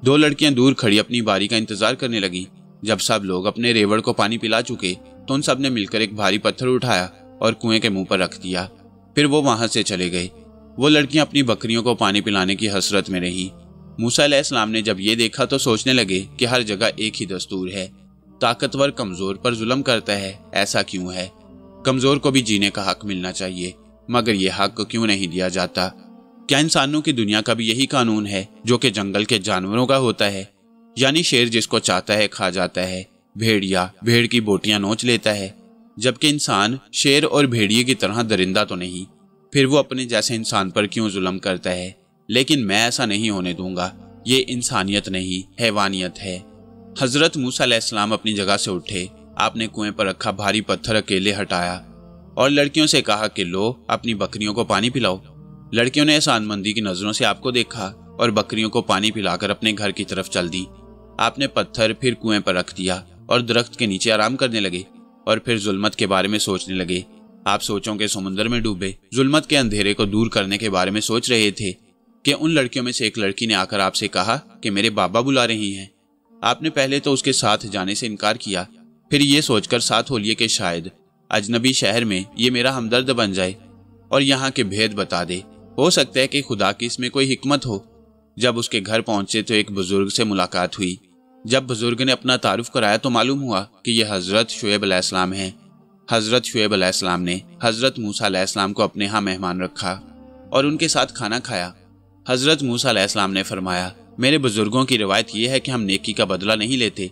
Speaker 1: 2 लड़कियां दूर खड़ी अपनी बारी का इंतजार करने लगी। जब सब लोग अपने रेवड़ को पानी पिला चुके तो उन सब ने मिलकर एक भारी पत्थर उठाया और कुएं के मुंह पर रख दिया। फिर वो वहां से चले गए। वो लड़कियां अपनी बकरियों को पानी पिलाने की हसरत में रहीं। मूसा अलैहिस्सलाम ने जब ये देखा तो सोचने लगे कि हर जगह एक ही दस्तूर है, ताकतवर कमजोर पर जुल्म करता है। ऐसा क्यों है? कमजोर को भी जीने का हक मिलना चाहिए, मगर यह हक क्यों नहीं दिया जाता? क्या इंसानों की दुनिया का भी यही कानून है जो कि जंगल के जानवरों का होता है? यानी शेर जिसको चाहता है खा जाता है, भेड़िया भेड़ की बोटियां नोच लेता है, जबकि इंसान शेर और भेड़िए की तरह दरिंदा तो नहीं। फिर वो अपने जैसे इंसान पर क्यों जुल्म करता है? लेकिन मैं ऐसा नहीं होने दूंगा। ये इंसानियत नहीं, हैवानियत है। हजरत मूसा अलैहिस्सलाम अपनी जगह से उठे। आपने कुएं पर रखा भारी पत्थर अकेले हटाया और लड़कियों से कहा कि लो अपनी बकरियों को पानी पिलाओ। लड़कियों ने एहसानमंदी की नजरों से आपको देखा और बकरियों को पानी पिलाकर अपने घर की तरफ चल दी। आपने पत्थर फिर कुएं पर रख दिया और दरख्त के नीचे आराम करने लगे और फिर जुल्मत के बारे में सोचने लगे। आप सोचों के समुद्र में डूबे जुल्मत के अंधेरे को दूर करने के बारे में सोच रहे थे कि उन लड़कियों में से एक लड़की ने आकर आपसे कहा कि मेरे बाबा बुला रही हैं। आपने पहले तो उसके साथ जाने से इनकार किया, फिर ये सोचकर साथ हो लिए कि शायद अजनबी शहर में ये मेरा हमदर्द बन जाए और यहाँ के भेद बता दे। हो सकता है कि खुदा की इसमें कोई हिकमत हो। जब उसके घर पहुंचे तो एक बुजुर्ग से मुलाकात हुई। जब बुजुर्ग ने अपना तारुफ कराया तो मालूम हुआ कि यह हजरत शुएब अलैहिस्सलाम हैं। हजरत शुएब अलैहिस्सलाम ने हजरत मूसा अलैहिस्सलाम को अपने यहाँ मेहमान रखा और उनके साथ खाना खाया। हजरत मूसा अलैहिस्सलाम ने फरमाया, मेरे बुजुर्गों की रिवायत यह है कि हम नेकी का बदला नहीं लेते।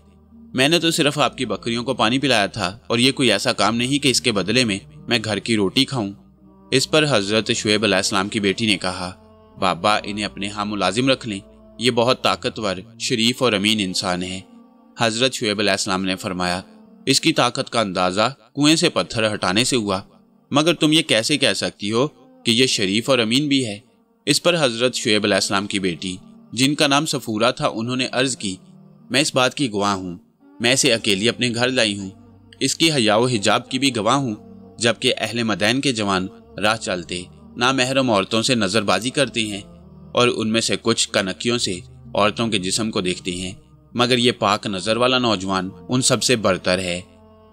Speaker 1: मैंने तो सिर्फ आपकी बकरियों को पानी पिलाया था और ये कोई ऐसा काम नहीं कि इसके बदले में मैं घर की रोटी खाऊं। इस पर हजरत शुएब अलैहिस्सलाम की बेटी ने कहा, बाबा इन्हें अपने यहाँ मुलाजिम रख लें, ये बहुत ताकतवर, शरीफ और अमीन इंसान है। हजरत शुएब अलैहिस्सलाम ने फरमाया, इसकी ताकत का अंदाजा कुएं से पत्थर हटाने से हुआ, मगर तुम ये कैसे कह सकती हो कि ये शरीफ और अमीन भी है? इस पर हजरत शुएब अलैहिस्सलाम की बेटी, जिनका नाम सफूरा था, उन्होंने अर्ज की, मैं इस बात की गवाह हूँ। मैं इसे अकेली अपने घर लाई हूँ। इसकी हया व हिजाब की भी गवाह हूँ। जबकि अहले मदैन के जवान राह चलते नामहरम औरतों से नजरबाजी करते हैं और उनमें से कुछ कनकियों से औरतों के जिस्म को देखते हैं, मगर ये पाक नजर वाला नौजवान उन सबसे बरतर है।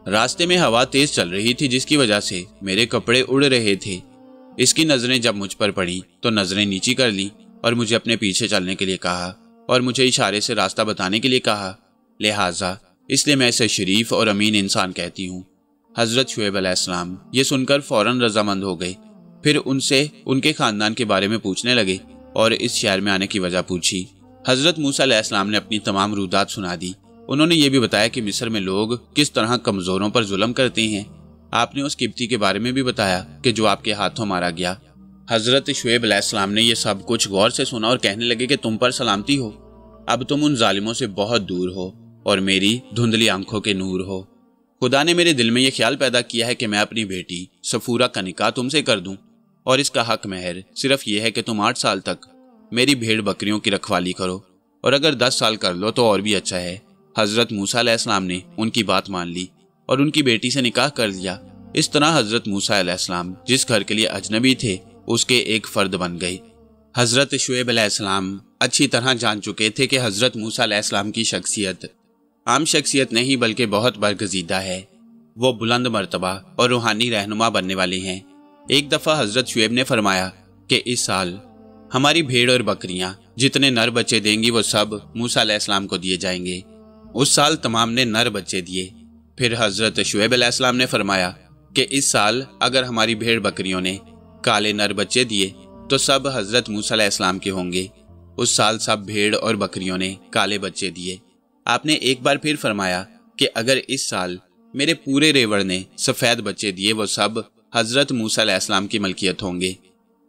Speaker 1: रास्ते में हवा तेज चल रही थी जिसकी वजह से मेरे कपड़े उड़ रहे थे। इसकी नजरें जब मुझ पर पड़ी तो नजरें नीची कर ली और मुझे अपने पीछे चलने के लिए कहा और मुझे इशारे से रास्ता बताने के लिए कहा। लिहाजा इसलिए मैं इसे शरीफ और अमीन इंसान कहती हूँ। हजरत शुएब अलैहिस्सलाम ये सुनकर फौरन रजामंद हो गए। फिर उनसे उनके खानदान के बारे में पूछने लगे और इस शहर में आने की वजह पूछी। हजरत मूसा अलैहिस्सलाम ने अपनी तमाम रूदात सुना दी। उन्होंने ये भी बताया कि मिस्र में लोग किस तरह कमजोरों पर जुल्म करते हैं। आपने उस किब्ती के बारे में भी बताया कि जो आपके हाथों मारा गया। हजरत शुएब अलैहिस्सलाम ने यह सब कुछ गौर से सुना और कहने लगे कि तुम पर सलामती हो। अब तुम उन जालिमों से बहुत दूर हो और मेरी धुंधली आंखों के नूर हो। खुदा ने मेरे दिल में यह ख्याल पैदा किया है कि मैं अपनी बेटी सफूरा का निकाह तुमसे कर दूं और इसका हक महर सिर्फ यह है कि तुम 8 साल तक मेरी भेड़ बकरियों की रखवाली करो और अगर 10 साल कर लो तो और भी अच्छा है। हजरत मूसा अलैहिस्सलाम ने उनकी बात मान ली और उनकी बेटी से निकाह कर लिया। इस तरह हजरत मूसा अलैहिस्सलाम जिस घर के लिए अजनबी थे उसके एक फर्द बन गए। हजरत शुएब अलैहिस्सलाम अच्छी तरह जान चुके थे कि हजरत मूसा अलैहिस्सलाम की शख्सियत आम शख्सियत नहीं बल्कि बहुत बरगजीदा है। वो बुलंद मर्तबा और रूहानी रहनुमा बनने वाले हैं। एक दफ़ा हजरत शुएब ने फरमाया कि इस साल हमारी भेड़ और बकरियां जितने नर बच्चे देंगी वो सब मूसा अलैहिस्सलाम को दिए जाएंगे। उस साल तमाम ने नर बच्चे दिए। फिर हजरत शुएब अलैहिस्सलाम ने फरमाया कि इस साल अगर हमारी भेड़ बकरियों ने काले नर बच्चे दिए तो सब हजरत मूसा अलैहिस्सलाम के होंगे। उस साल सब भेड़ और बकरियों ने काले बच्चे दिए। आपने एक बार फिर फरमाया कि अगर इस साल मेरे पूरे रेवड़ ने सफ़ेद बच्चे दिए वो सब हजरत मूसा अलैहिस्सलाम की मलकियत होंगे।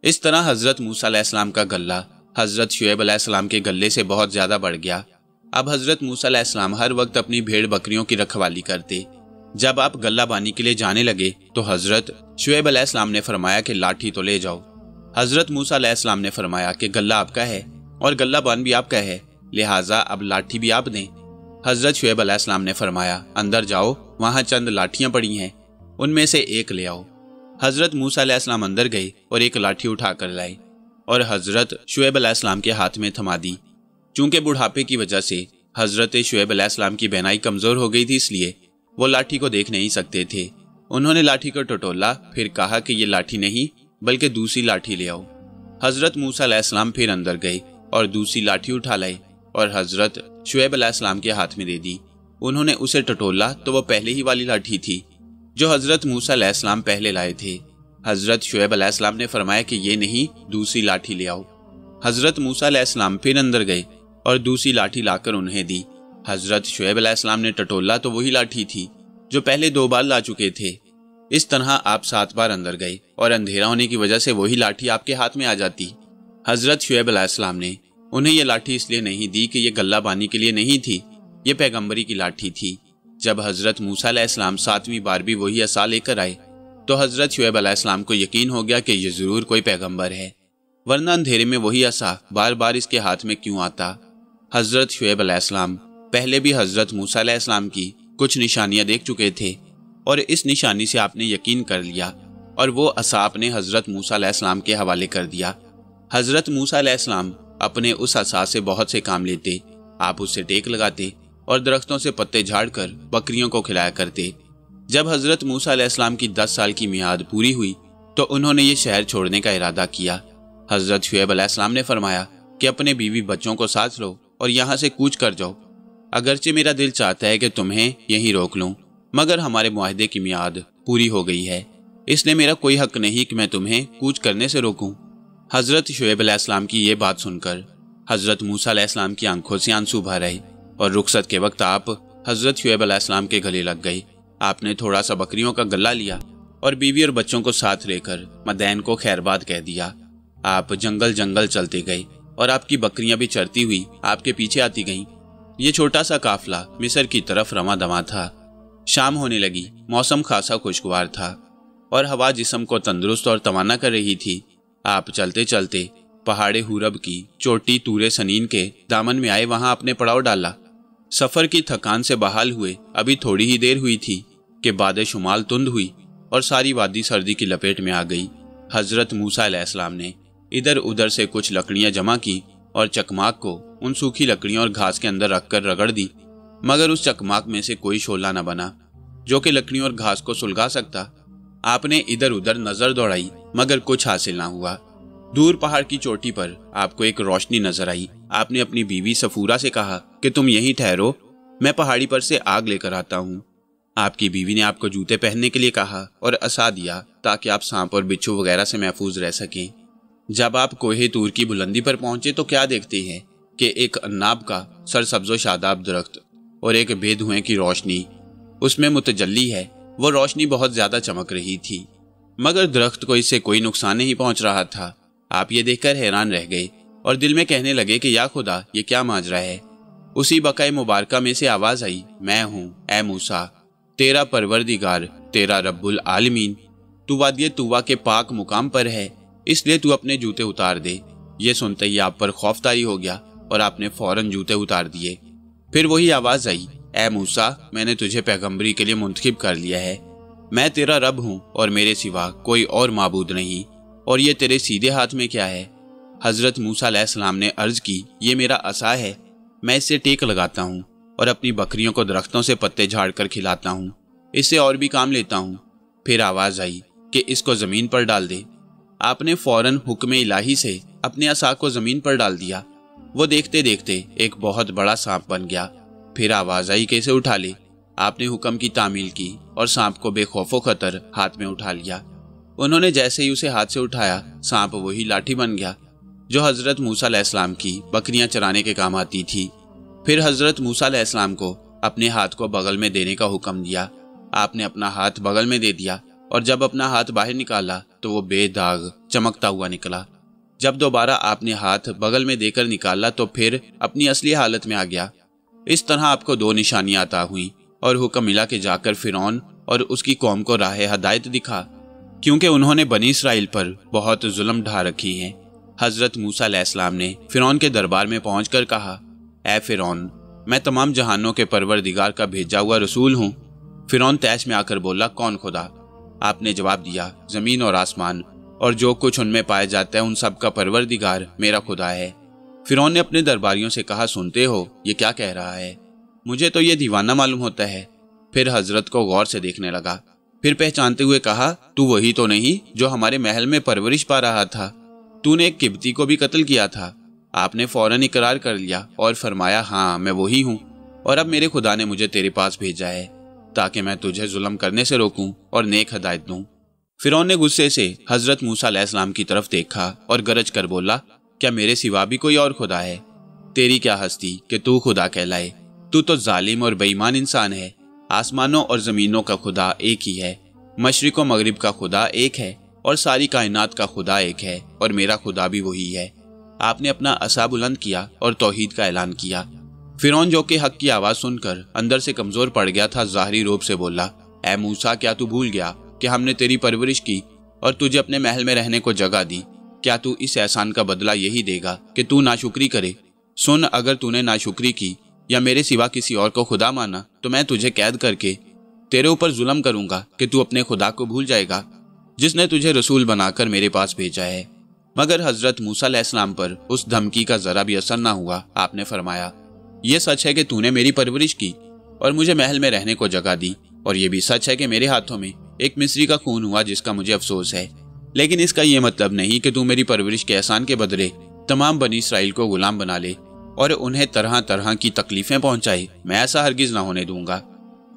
Speaker 1: इस तरह हजरत मूसा अलैहिस्सलाम का गल्ला हजरत शुएब अलैहिस्सलाम के गले से बहुत ज़्यादा बढ़ गया। अब हजरत मूसा अलैहिस्सलाम हर वक्त अपनी भेड़ बकरियों की रखवाली करते। जब आप गल्ला बानी के लिए जाने लगे तो हजरत शुएब अलैहिस्सलाम ने फरमाया कि लाठी तो ले जाओ। حضرت موسیٰ علیہ السلام نے فرمایا کہ غلہ آپ کا ہے اور غلہ بان بھی آپ کا ہے، لہٰذا اب لاٹھی بھی آپ دیں۔ حضرت شعیب علیہ السلام نے فرمایا اندر جاؤ، وہاں چند لاٹھیاں پڑی ہیں، ان میں سے ایک لے آؤ۔ حضرت موسیٰ علیہ السلام اندر گئے اور ایک لاٹھی اٹھا کر لائے اور حضرت شعیب علیہ السلام کے ہاتھ میں تھما دی۔ چونکہ بڑھاپے کی وجہ سے حضرت شعیب علیہ السلام کی بینائی کمزور ہو گئی تھی، اس لیے وہ لاٹھی کو دیکھ نہیں سکتے تھے۔ انہوں نے لاٹھی کو ٹٹولا، پھر کہا کہ یہ لاٹھی نہیں بلکہ دوسری لاٹھی لے آؤ۔ حضرت موسیٰ علیہ السلام پھر اندر گئے اور دوسری لاٹھی اٹھا لائے اور حضرت شعیب علیہ السلام کے ہاتھ میں دے دی۔ انہوں نے اسے ٹٹولا تو وہ پہلے ہی والی لاٹھی تھی جو حضرت موسیٰ علیہ السلام پہلے لائے تھے۔ حضرت شعیب علیہ السلام نے فرمایا کہ یہ نہیں، دوسری لاٹھی لے آؤ۔ حضرت موسیٰ علیہ السلام پھر اندر گئے اور دوسری لاٹھی لا کر انہیں دی۔ حضرت شعیب علیہ السلام نے ٹٹولا تو وہی لاٹھی تھی جو پہلے 2 بار لا چکے تھے۔ اس طرح آپ 7 بار اندر گئے اور اندھیرا ہونے کی وجہ سے وہی لاٹھی آپ کے ہاتھ میں آ جاتی۔ حضرت شعیب علیہ السلام نے انہیں یہ لاٹھی اس لیے نہیں دی کہ یہ غلہ بانی کے لیے نہیں تھی، یہ پیغمبری کی لاٹھی تھی۔ جب حضرت موسیٰ علیہ السلام 7ویں بار بھی وہی عصا لے کر آئے تو حضرت شعیب علیہ السلام کو یقین ہو گیا کہ یہ ضرور کوئی پیغمبر ہے، ورنہ اندھیرے میں وہی عصا بار بار اس کے ہاتھ میں کیوں آتا۔ حضرت شعیب علیہ السلام پہلے بھی حضرت موسیٰ علیہ السلام کی کچھ نشانیاں دیکھ چکے تھے اور اس نشانی سے آپ نے یقین کر لیا اور وہ عصا آپ نے حضرت موسیٰ علیہ السلام کے حوالے کر دیا۔ حضرت موسیٰ علیہ السلام اپنے اس عصا سے بہت سے کام لیتے، آپ اس سے ٹیک لگاتے اور درختوں سے پتے جھاڑ کر بکریوں کو کھلایا کرتے۔ جب حضرت موسیٰ علیہ السلام کی 10 سال کی میعاد پوری ہوئی تو انہوں نے یہ شہر چھوڑنے کا ارادہ کیا۔ حضرت شعیب علیہ السلام نے فرمایا کہ اپنے بیوی بچوں کو ساتھ لو اور یہاں سے کوچ کر جاؤ، اگرچہ میرا دل چاہتا ہے کہ تمہیں یہیں روک لوں، مگر ہمارے معاہدے کی میعاد پوری ہو گئی ہے، اس لیے میرا کوئی حق نہیں کہ میں تمہیں کوچ کرنے سے روکوں۔ حضرت شعیب علیہ السلام کی یہ بات سن کر حضرت موسیٰ علیہ السلام کی آنکھوں سے آنسو بھر آئے اور رخصت کے وقت آپ حضرت شعیب علیہ السلام کے گلے لگ گئے۔ آپ نے تھوڑا سا بکریوں کا غلہ لیا اور بیوی اور بچوں کو ساتھ لے کر مدین کو خیرباد کہہ دیا۔ آپ جنگل جنگل چلتے گئے اور آپ کی بکریاں بھی چرتی ہوئی آپ کے پیچھے آتی گئیں۔ یہ چھوٹا سا قافلہ مصر کی طرف رواں دواں تھا۔ شام ہونے لگی، موسم خاصا خوشگوار تھا اور ہوا جسم کو تندرست اور توانا کر رہی تھی۔ آپ چلتے چلتے پہاڑ حورب کی چوٹی طور سنین کے دامن میں آئے، وہاں اپنے پڑاؤ ڈالا۔ سفر کی تھکان سے بحال ہوئے ابھی تھوڑی ہی دیر ہوئی تھی کہ باد شمال تند ہوئی اور ساری وادی سردی کی لپیٹ میں آ گئی۔ حضرت موسیٰ علیہ السلام نے ادھر ادھر سے کچھ لکڑیاں جمع کی اور چکماک کو ان سوکھی لکڑیوں اور گھاس کے اندر رکھ کر رگڑ دی، مگر اس چکماک میں سے کوئی شعلہ نہ بنا جو کہ لکڑیوں اور گھاس کو سلگا سکتا۔ آپ نے ادھر ادھر نظر دوڑائی مگر کچھ حاصل نہ ہوا۔ دور پہاڑ کی چوٹی پر آپ کو ایک روشنی نظر آئی۔ آپ نے اپنی بیوی صفورہ سے کہا کہ تم یہیں ٹھہرو، میں پہاڑی پر سے آگ لے کر آتا ہوں۔ آپ کی بیوی نے آپ کو جوتے پہننے کے لیے کہا اور عصا دیا تاکہ آپ سانپ اور بچھو وغیرہ سے محفوظ رہ سکیں۔ جب آپ کوہ طور کی بلندی پر پہنچے تو کیا دیکھتے ہیں کہ ایک عناب کا سرسبز و شاداب درخت اور ایک بے دھوئیں کی روشنی اس میں متجلی ہے۔ وہ روشنی بہت زیادہ چمک رہی تھی مگر درخت کو اس سے کوئی نقصان نہیں پہنچ رہا تھا۔ آپ یہ دیکھ کر حیران رہ گئے اور دل میں کہنے لگے کہ یا خدا، یہ کیا ماجرا ہے۔ اسی بقعہ مبارکہ میں سے آواز آئی، میں ہوں اے موسیٰ، تیرا پروردگار، تیرا رب العالمین، تو وادی طویٰ کے پاک مقام پر ہے، اس لیے تو اپنے جوتے اتار دے۔ یہ سنتے ہی آپ پر خوف طاری ہو گیا اور آپ نے فوراً جوتے اتار دیے۔ پھر وہی آواز آئی، اے موسیٰ، میں نے تجھے پیغمبری کے لیے منتخب کر لیا ہے، میں تیرا رب ہوں اور میرے سوا کوئی اور معبود نہیں، اور یہ تیرے سیدھے ہاتھ میں کیا ہے؟ حضرت موسیٰ علیہ السلام نے عرض کی، یہ میرا عصا ہے، میں اس سے ٹیک لگاتا ہوں اور اپنی بکریوں کو درختوں سے پتے جھاڑ کر کھلاتا ہوں، اس سے اور بھی کام لیتا ہوں۔ پھر آواز آئی کہ اس کو زمین پر ڈال دے۔ آپ نے فوراً حکم الہی سے اپنے عصا کو زمین پر ڈال دیا۔ وہ دیکھتے دیکھتے ایک بہت بڑا سانپ بن گیا۔ پھر آواز آئی کہ اسے اٹھا لے۔ آپ نے حکم کی تعمیل کی اور سانپ کو بے خوف و خطر ہاتھ میں اٹھا لیا۔ انہوں نے جیسے ہی اسے ہاتھ سے اٹھایا، سانپ وہی لاٹھی بن گیا جو حضرت موسیٰ علیہ السلام کی بکریاں چرانے کے کام آتی تھی۔ پھر حضرت موسیٰ علیہ السلام کو اپنے ہاتھ کو بغل میں دینے کا حکم دیا۔ آپ نے اپنا ہاتھ بغل میں دے دیا اور جب اپنا ہاتھ باہر نکالا تو وہ بے داغ چمکتا ہوا نکلا۔ جب دوبارہ آپ نے ہاتھ بغل میں دے کر نکالا تو پھر اپنی اصلی حالت میں آ گیا۔ اس طرح آپ کو 2 نشانیاں عطا ہوئیں اور حکم ملا کہ جا کر فرعون اور اس کی قوم کو راہ ہدایت دکھا۔ کیونکہ انہوں نے بنی اسرائیل پر بہت ظلم ڈھا رکھی ہیں۔ حضرت موسیٰ علیہ السلام نے فرعون کے دربار میں پہنچ کر کہا، اے فرعون، میں تمام جہانوں کے پروردگار کا بھیجا ہوا رسول ہوں۔ فرعون طیش میں آ کر بولا، کون خدا؟ آپ نے جواب دیا، زمین اور آسمان اور جو کچھ ان میں پائے جاتا ہے ان سب کا پروردگار میرا خدا ہے۔ فرعون نے اپنے درباریوں سے کہا، سنتے ہو یہ کیا کہہ رہا ہے؟ مجھے تو یہ دیوانہ معلوم ہوتا ہے۔ پھر حضرت کو غور سے دیکھنے لگا، پھر پہچانتے ہوئے کہا، تو وہی تو نہیں جو ہمارے محل میں پرورش پا رہا تھا؟ تو نے ایک قبطی کو بھی قتل کیا تھا۔ آپ نے فوراً اقرار کر لیا اور فرمایا، ہاں میں وہی ہوں، اور اب میرے خدا نے مجھے تیرے پاس بھیجا ہے تاکہ میں تجھے ظلم کرنے سے روکوں اور نیک ہدایت دوں۔ فرعون نے غصے سے حضرت موسیٰ علیہ السلام کی طرف دیکھا اور گرج کر بولا، کیا میرے سوا بھی کوئی اور خدا ہے؟ تیری کیا ہستی کہ تو خدا کہلائے؟ تو ظالم اور بے ایمان انسان ہے۔ آسمانوں اور زمینوں کا خدا ایک ہی ہے، مشرق و مغرب کا خدا ایک ہے، اور ساری کائنات کا خدا ایک ہے، اور میرا خدا بھی وہی ہے۔ آپ نے اپنا عصا بلند کیا اور توحید کا اعلان کیا۔ فرعون جو کہ حق کی آواز سن کر اندر سے کمزور پڑ گیا تھا، ظاہری روپ سے بولا، اے موسیٰ، کیا تو بھول گیا کہ ہم نے تیری پرورش کی اور تجھے اپنے محل میں رہنے کو جگہ دی؟ کیا تو اس احسان کا بدلہ یہی دے گا کہ تو ناشکری کرے؟ سن، اگر تو نے ناشکری کی یا میرے سوا کسی اور کو خدا مانا تو میں تجھے قید کر کے تیرے اوپر ظلم کروں گا کہ تو اپنے خدا کو بھول جائے گا جس نے تجھے رسول بنا کر میرے پاس بھیجا ہے۔ مگر حضرت موسیٰ علیہ السلام پر اس دھمکی کا ذرا بھی اثر نہ ہوا۔ آپ نے فرمایا، یہ سچ ہے کہ تو نے میری پرورش کی اور مجھے محل میں رہنے کو جگہ دی، اور یہ بھی سچ ہے کہ میرے ہاتھوں میں ایک مصری کا خون ہوا جس کا مجھے افسوس ہے، لیکن اس کا یہ مطلب نہیں کہ تو میری پرورش کے احسان کے بدلے تمام بنی اسرائیل کو غلام بنا لے اور انہیں طرح طرح کی تکلیفیں پہنچائے۔ میں ایسا ہرگز نہ ہونے دوں گا،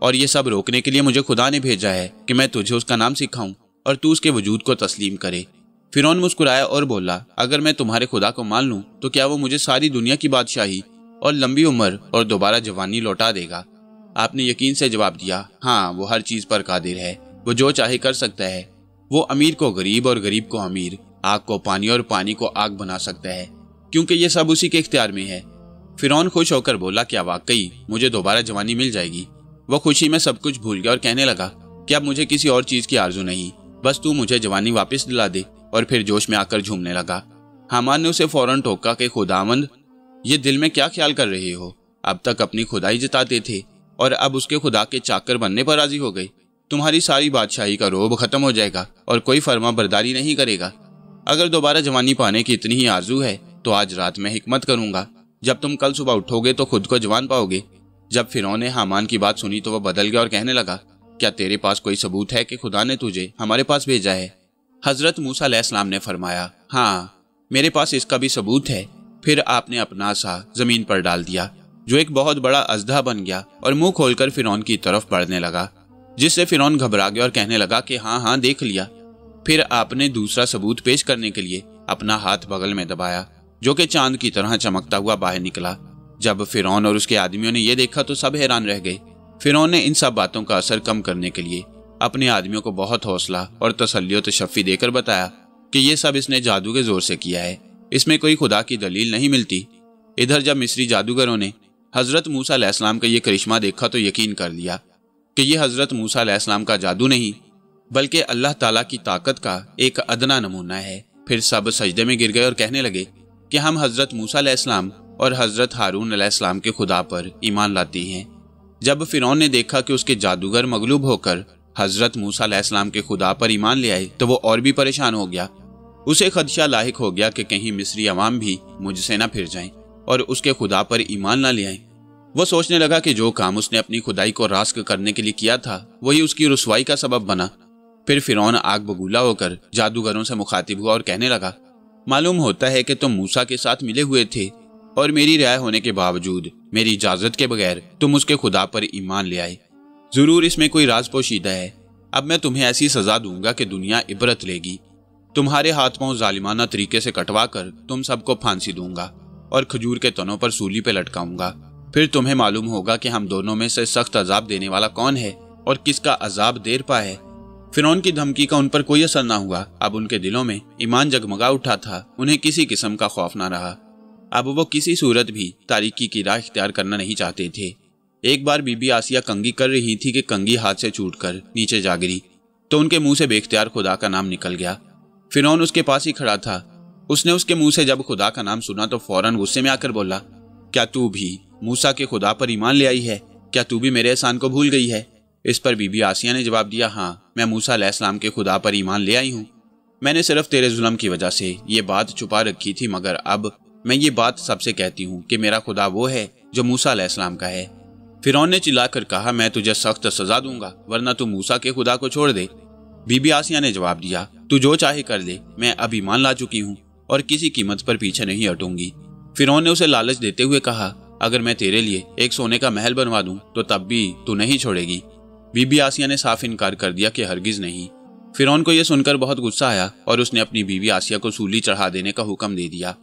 Speaker 1: اور یہ سب روکنے کے لیے مجھے خدا نے بھیجا ہے کہ میں تجھے اس کا نام سکھاؤں اور تو اس کے وجود کو تسلیم کرے۔ فرعون مسکرایا اور بولا، اگر میں تمہارے خدا کو مان لوں تو کیا وہ مجھے ساری دنیا کی بادشاہی اور لمبی عمر اور دوبارہ جوانی لوٹا دے گا؟ آپ نے یقین سے جواب دیا، ہاں وہ ہر چیز پر قادر ہے، وہ جو چاہے کر سکتا ہے۔ وہ امیر کو غریب اور غریب کو امیر، آگ کو پانی اور پانی کو آگ بنا سکتا ہے، کیونکہ یہ سب اسی کے اختیار میں ہے۔ فرعون خوش ہو کر بولا، کیا واقعی مجھے دوبارہ جوانی مل جائے گی؟ وہ خوشی میں سب کچھ بھول گیا اور کہنے لگا کہ اب مجھے کسی اور چیز کی آرزو نہیں، بس تو مجھے جوانی واپس دلا دے، اور پھر جوش میں آ کر جھومنے لگا۔ حامان نے اسے فوراً ٹوکا کہ خداوند، یہ دل میں کیا خیال کر رہے ہو؟ اب تک اپنی خدائی جتاتے تھے اور اب اس کے خدا کے چاکر بننے پر راضی ہو گئے۔ تمہاری ساری بادشاہی کا روب ختم ہو جائے گا اور کوئی فرما برداری نہیں کرے گا۔ اگر دوبارہ جوانی پانے کی اتنی ہی آرزو ہے تو آج رات میں حکمت کروں گا، جب تم کل صبح اٹھو گے تو خود کو جوان پاؤ گے۔ جب فرعون نے حامان کی بات سنی تو وہ بدل گیا اور کہنے لگا، کیا تیرے پاس کوئی ثبوت ہے کہ خدا نے تجھے ہمارے پاس بھیجا ہے؟ حضرت موسیٰ علیہ السلام نے فرمایا، ہاں میرے پاس اس کا بھی ثبوت ہے۔ پھر آپ نے اپنا عصا زمین پر ڈال دیا جو ایک بہت بڑا اژدہا بن گیا اور منہ کھول کر فرعون کی طرف بڑھنے لگا، جس سے فرعون گھبرا گیا اور کہنے لگا کہ ہاں دیکھ لیا۔ پھر آپ نے دوسرا ثبوت پیش کرنے کے لیے اپنا ہاتھ بغل میں دبایا جو کہ چاند کی طرح چمکتا ہوا باہر نکلا۔ جب فرعون اور اس کے آدمیوں نے یہ دیکھا تو سب حیران رہ گئے۔ فرعون نے ان سب باتوں کا اثر کم کرنے کے لیے اپنے آدمیوں کو بہت حوصلہ اور تسلی و تشفی دے کر بتایا کہ یہ سب اس نے جادو کے زور سے کیا ہے، اس میں کوئی خدا کی دلیل نہیں ملتی۔ ادھر جب مصری جادوگروں نے حضرت موسیٰ علیہ السلام کا یہ کرشمہ دیکھا تو یقین کر لیا کہ یہ حضرت موسیٰ علیہ السلام کا جادو نہیں بلکہ اللہ تعالیٰ کی طاقت کا ایک ادنا نمونہ ہے۔ پھر سب سجدے میں گر گئے اور کہنے لگے کہ ہم حضرت موسیٰ علیہ السلام اور حضرت ہارون علیہ السلام کے خدا پر ایمان لاتے ہیں۔ جب فرعون نے دیکھا کہ اس کے جادوگر مغلوب ہو کر حضرت موسیٰ علیہ السلام کے خدا پر ایمان لے آئے تو وہ اور بھی پریشان ہو گیا۔ اسے خدشہ لاحق ہو گیا کہ کہیں مصری عوام بھی مجھ سے نہ پھر جائیں اور اس کے خدا پر ایمان نہ لے آئیں۔ وہ سوچنے لگا کہ جو کام اس نے اپنی خدائی کو راسخ کرنے کے لیے کیا تھا وہی اس کی رسوائی کا سبب بنا۔ پھر فرعون آگ بگولا ہو کر جادوگروں سے مخاطب ہوا اور کہنے لگا، معلوم ہوتا ہے کہ تم موسیٰ کے ساتھ ملے ہوئے تھے اور میری رعایا ہونے کے باوجود میری اجازت کے بغیر تم اس کے خدا پر ایمان لے آئے۔ ضرور اس میں کوئی راز پوشیدہ ہے۔ اب میں تمہیں ایسی سزا دوں گا کہ دنیا عبرت لے گی۔ تمہارے ہاتھ پاؤں ظالمانہ طریقے سے کٹوا کر تم سب کو پھانسی دوں گا اور کھجور کے تنوں پر سولی پہ لٹکاؤں گا۔ پھر تمہیں معلوم ہوگا کہ ہم دونوں میں سے سخت عذاب دینے والا کون ہے اور کس کا عذاب دیر پا ہے۔ فرعون کی دھمکی کا ان پر کوئی اثر نہ ہوا۔ اب ان کے دلوں میں ایمان جگمگا اٹھا تھا، انہیں کسی قسم کا خوف نہ رہا۔ اب وہ کسی صورت بھی تاریکی کی راہ اختیار کرنا نہیں چاہتے تھے۔ ایک بار بی بی آسیہ کنگھی کر رہی تھی کہ کنگھی ہاتھ سے چھوٹ کر نیچے جا گری۔ तो उनके मुंह से बेख्तियार खुदा का नाम निकल गया। फिरौन उसके पास ही खड़ा था। उसने उसके मुंह से जब खुदा का नाम सुना तो फौरन गुस्से में आकर बोला, क्या तू भी मूसा के खुदा पर ईमान ले आई है? क्या तू भी मेरे एहसान को भूल गई है? इस पर बीबी आसिया ने जवाब दिया, हाँ, मैं मूसा अलैहिस्सलाम के खुदा पर ईमान ले आई हूँ। मैंने सिर्फ तेरे जुल्म की वजह से ये बात छुपा रखी थी, मगर अब मैं ये बात सबसे कहती हूँ कि मेरा खुदा वो है जो मूसा अलैहिस्सलाम का है। फिरौन ने चिल्लाकर कहा, मैं तुझे सख्त सजा दूंगा, वरना तू मूसा के खुदा को छोड़ दे। बीबी आसिया ने जवाब दिया, तू जो चाहे कर ले, मैं अब ईमान ला चुकी हूँ और किसी कीमत पर पीछे नहीं हटूंगी। फिरौन ने उसे लालच देते हुए कहा, अगर मैं तेरे लिए एक सोने का महल बनवा दूं तो तब भी तू नहीं छोड़ेगी। बीबी आसिया ने साफ इनकार कर दिया कि हरगिज नहीं। फिरौन को यह सुनकर बहुत गुस्सा आया और उसने अपनी बीवी आसिया को सूली चढ़ा देने का हुक्म दे दिया।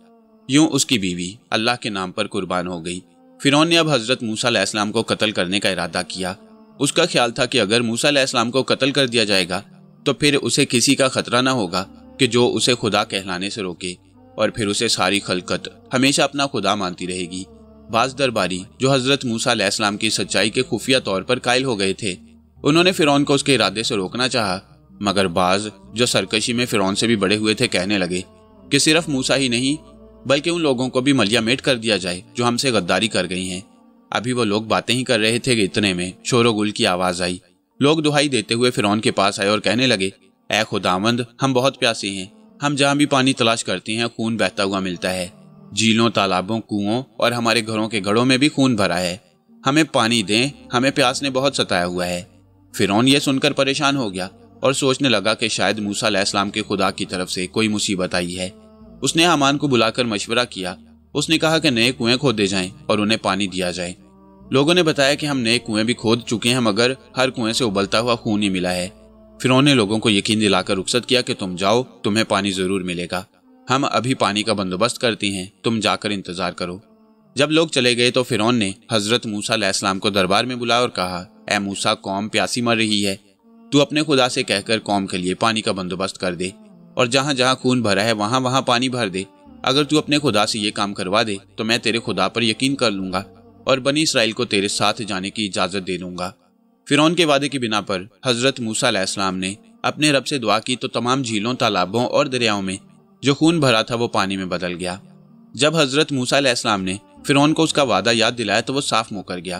Speaker 1: यूं उसकी बीवी अल्लाह के नाम पर कुर्बान हो गई। फिरौन ने अब हजरत मूसा अलैहिस्सलाम को कत्ल करने का इरादा किया। उसका ख्याल था कि अगर मूसा अलैहिस्सलाम को कत्ल कर दिया जाएगा तो फिर उसे किसी का खतरा न होगा कि जो उसे खुदा कहलाने से रोके, और फिर उसे सारी खलकत हमेशा अपना खुदा मानती रहेगी। बाज दरबारी जो हजरत मूसा अलैहिस्सलाम की सच्चाई के खुफिया तौर पर कायल हो गए थे, उन्होंने फिरौन को उसके इरादे से रोकना चाहा, मगर बाज जो सरकशी में फिरौन से भी बड़े हुए थे कहने लगे कि सिर्फ मूसा ही नहीं बल्कि उन लोगों को भी मलिया मेट कर दिया जाए जो हमसे गद्दारी कर गई हैं। अभी वो लोग बातें ही कर रहे थे कि इतने में शोरगुल की आवाज आई। लोग दुहाई देते हुए फिरौन के पास आए और कहने लगे, ऐ खुदावंद, हम बहुत प्यासे हैं। हम जहाँ भी पानी तलाश करते हैं खून बहता हुआ मिलता है। झीलों, तालाबों, कुओं और हमारे घरों के घड़ों में भी खून भरा है। हमें पानी दें, हमें प्यास ने बहुत सताया हुआ है। फिरौन ये सुनकर परेशान हो गया और सोचने लगा कि शायद मूसा अलैहिस्सलाम के खुदा की तरफ से कोई मुसीबत आई है। उसने हामान को बुलाकर मशवरा किया। उसने कहा कि नए कुएं खोदे जाएं और उन्हें पानी दिया जाए। लोगों ने बताया कि हम नए कुएं भी खोद चुके हैं, मगर हर कुएं से उबलता हुआ खून ही मिला है। फिरौन ने लोगों को यकीन दिलाकर रुखसत किया कि तुम जाओ, तुम्हें पानी जरूर मिलेगा। हम अभी पानी का बंदोबस्त करते हैं, तुम जाकर इंतजार करो। जब लोग चले गए तो फिरौन ने हजरत मूसा अलैहिस्सलाम को दरबार में बुलाया और कहा, ऐ मूसा, कौम प्यासी मर रही है। तू अपने खुदा से कहकर कौम के लिए पानी का बंदोबस्त कर दे और जहां जहां खून भरा है वहां वहां पानी भर दे। अगर तू अपने खुदा से ये काम करवा दे तो मैं तेरे खुदा पर यकीन कर लूंगा और बनी इसराइल को तेरे साथ जाने की इजाजत दे दूंगा। फिरौन के वादे की बिना पर हजरत मूसा अलैहिस्सलाम ने अपने रब से दुआ की तो तमाम झीलों, तालाबों और दरियाओं में जो खून भरा था वो पानी में बदल गया। जब हजरत मूसा अलैहिस्सलाम ने फिरौन को उसका वादा याद दिलाया तो वो साफ मुकर गया,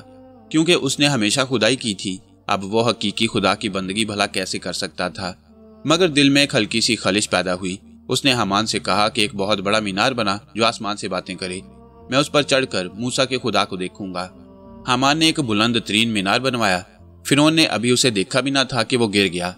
Speaker 1: क्योंकि उसने हमेशा खुदाई की थी। अब वो हकीकी खुदा की बंदगी भला कैसे कर सकता था। मगर दिल में एक हल्की सी खलिश पैदा हुई। उसने हामान से कहा कि एक बहुत बड़ा मीनार बना जो आसमान से बातें करे। मैं उस पर चढ़कर मूसा के खुदा को देखूंगा। हामान ने एक बुलंद तरीन मीनार बनवाया। फिरौन ने अभी उसे देखा भी ना था कि वो गिर गया।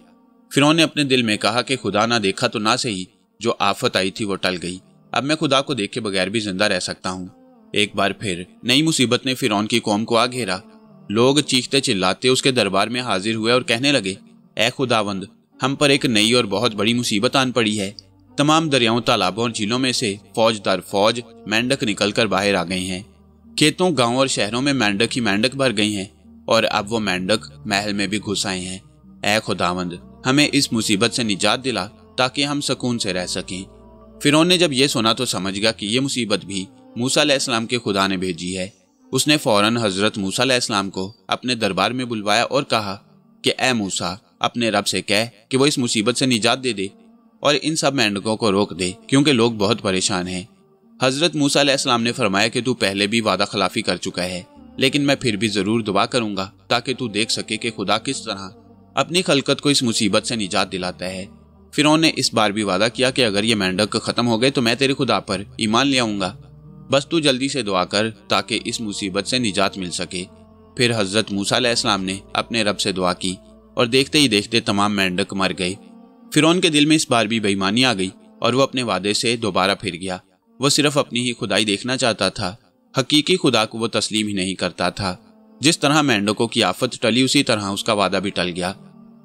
Speaker 1: फिरौन ने अपने दिल में कहा कि खुदा ना देखा तो ना सही, जो आफत आई थी वो टल गई। अब मैं खुदा को देखे बगैर भी जिंदा रह सकता हूँ। एक बार फिर नई मुसीबत ने फिरौन की कौम को आ घेरा। लोग चीखते चिल्लाते उसके दरबार में हाजिर हुए और कहने लगे, ऐ खुदावंद, हम पर एक नई और बहुत बड़ी मुसीबत आन पड़ी है। तमाम दरियाओं, तालाबों और झीलों में से फौज दर फौज मेंढक निकलकर बाहर आ गए हैं। खेतों, गांवों और शहरों में मेंढक ही मेंढक भर गई हैं और अब वो मेंढक महल में भी घुस आए हैं। ऐ खुदावंद, हमें इस मुसीबत से निजात दिला ताकि हम सुकून से रह सकें। फिरौन ने जब ये सुना तो समझ गया कि ये मुसीबत भी मूसा अलैहिस्सलाम के खुदा ने भेजी है। उसने फौरन हजरत मूसा अलैहिस्सलाम को अपने दरबार में बुलवाया और कहा कि ऐ मूसा, अपने रब से कह कि वो इस मुसीबत से निजात दे दे और इन सब मेंढकों को रोक दे, क्योंकि लोग बहुत परेशान हैं। हजरत मूसा अलैहिस्सलाम ने फरमाया कि तू पहले भी वादा खिलाफी कर चुका है, लेकिन मैं फिर भी जरूर दुआ करूंगा ताकि तू देख सके कि खुदा किस तरह अपनी खलकत को इस मुसीबत से निजात दिलाता है। फिरौन ने इस बार भी वादा किया कि अगर ये मेंढक खत्म हो गए तो मैं तेरे खुदा पर ईमान ले आऊंगा। बस तू जल्दी से दुआ कर ताकि इस मुसीबत से निजात मिल सके। फिर हजरत मूसा अलैहिस्सलाम ने अपने रब से दुआ की और देखते ही देखते तमाम मेंढक मर गए। फिरौन के दिल में इस बार भी बेईमानी आ गई और वो अपने वादे से दोबारा फिर गया। वो सिर्फ अपनी ही खुदाई देखना चाहता था, हकीकी खुदा को वो तस्लीम ही नहीं करता था। जिस तरह मेंढकों की आफत टली उसी तरह उसका वादा भी टल गया।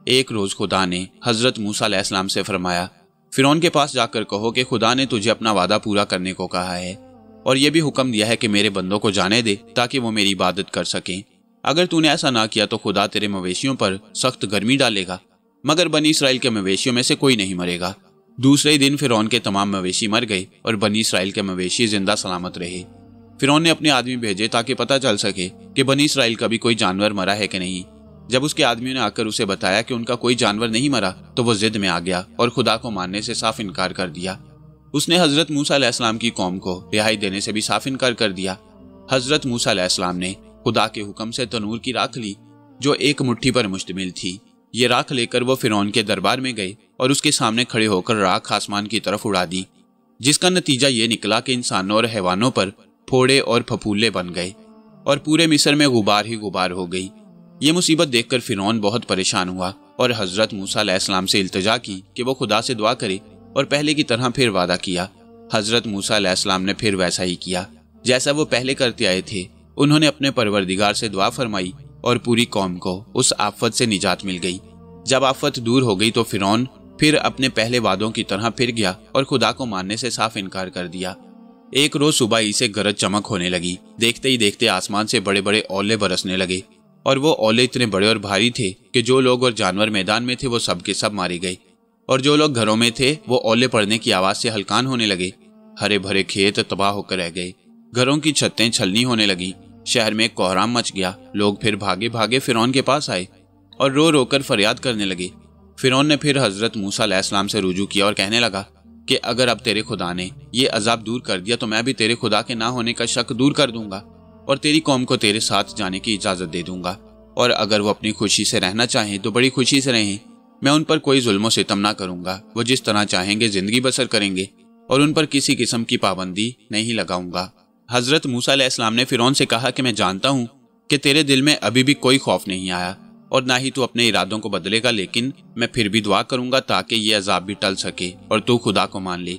Speaker 1: एक रोज खुदा ने हजरत मूसा अलैहिस्सलाम से फरमाया, फिरौन के पास जाकर कहो कि खुदा ने तुझे अपना वादा पूरा करने को कहा है और ये भी हुक्म दिया है कि मेरे बंदों को जाने दे ताकि वो मेरी इबादत कर सकें। अगर तूने ऐसा ना किया तो खुदा तेरे मवेशियों पर सख्त गर्मी डालेगा, मगर बनी इसराइल के मवेशियों में से कोई नहीं मरेगा। दूसरे दिन फिरौन के तमाम मवेशी मर गए और बनी इसराइल के मवेशी जिंदा सलामत रहे। फिरौन ने अपने आदमी भेजे ताकि पता चल सके कि बनी इसराइल का भी कोई जानवर मरा है कि नहीं। جب اس کے آدمیوں نے آ کر اسے بتایا کہ ان کا کوئی جانور نہیں مرا تو وہ ضد میں آ گیا اور خدا کو ماننے سے صاف انکار کر دیا۔ اس نے حضرت موسیٰ علیہ السلام کی قوم کو رہائی دینے سے بھی صاف انکار کر دیا۔ حضرت موسیٰ علیہ السلام نے خدا کے حکم سے تنور کی راکھ لی جو ایک مٹھی پر مشتمل تھی۔ یہ راکھ لے کر وہ فرعون کے دربار میں گئے اور اس کے سامنے کھڑے ہو کر راکھ آسمان کی طرف اڑا دی، جس کا نتیجہ یہ نکلا کہ انسانوں اور حیوانوں پر پھوڑے اور پھپھولے بن گئے اور پورے مصر میں غبار ہی غبار ہو گئی۔ یہ مصیبت دیکھ کر فرعون بہت پریشان ہوا اور حضرت موسیٰ علیہ السلام سے التجا کی کہ وہ خدا سے دعا کرے اور پہلے کی طرح پھر وعدہ کیا۔ حضرت موسیٰ علیہ السلام نے پھر ویسا ہی کیا جیسا وہ پہلے کرتے آئے تھے۔ انہوں نے اپنے پروردگار سے دعا فرمائی اور پوری قوم کو اس آفت سے نجات مل گئی۔ جب آفت دور ہو گئی تو فرعون پھر اپنے پہلے وعدوں کی طرح پھر گیا اور خدا کو ماننے سے صاف انکار کر دیا۔ ایک روز صبح ہی سے گرج چمک ہونے لگی، دیکھتے ہی دیکھتے آسمان سے بڑے بڑے اولے برسنے لگے اور وہ اولے اتنے بڑے اور بھاری تھے کہ جو لوگ اور جانور میدان میں تھے وہ سب کے سب مارے گئے، اور جو لوگ گھروں میں تھے وہ اولے پڑنے کی آواز سے ہلکان ہونے لگے۔ ہرے بھرے کھیت تباہ ہو کر رہ گئے، گھروں کی چھتیں چھلنی ہونے لگی، شہر میں کوہرام مچ گیا۔ لوگ پھر بھاگے بھاگے فرعون کے پاس آئے اور رو رو کر فریاد کرنے لگے۔ فرعون نے پھر حضرت موسیٰ علیہ السلام سے رجوع کیا اور کہنے لگا کہ اگر اب تیرے خدا نے یہ عذاب دور کر دیا تو میں بھی تیرے خدا کے نہ ہونے کا شک دور کر دوں گا اور تیری قوم کو تیرے ساتھ جانے کی اجازت دے دوں گا، اور اگر وہ اپنی خوشی سے رہنا چاہیں تو بڑی خوشی سے رہیں۔ میں ان پر کوئی ظلم و ستم نہ کروں گا، وہ جس طرح چاہیں گے زندگی بسر کریں گے اور ان پر کسی قسم کی پابندی نہیں لگاؤں گا۔ حضرت موسیٰ علیہ السلام نے فرعون سے کہا کہ میں جانتا ہوں کہ تیرے دل میں ابھی بھی کوئی خوف نہیں آیا اور نہ ہی تو اپنے ارادوں کو بدلے گا، لیکن میں پھر بھی دعا کروں گا تاکہ یہ عذاب بھی ٹل سکے اور تو خدا کو مان لے۔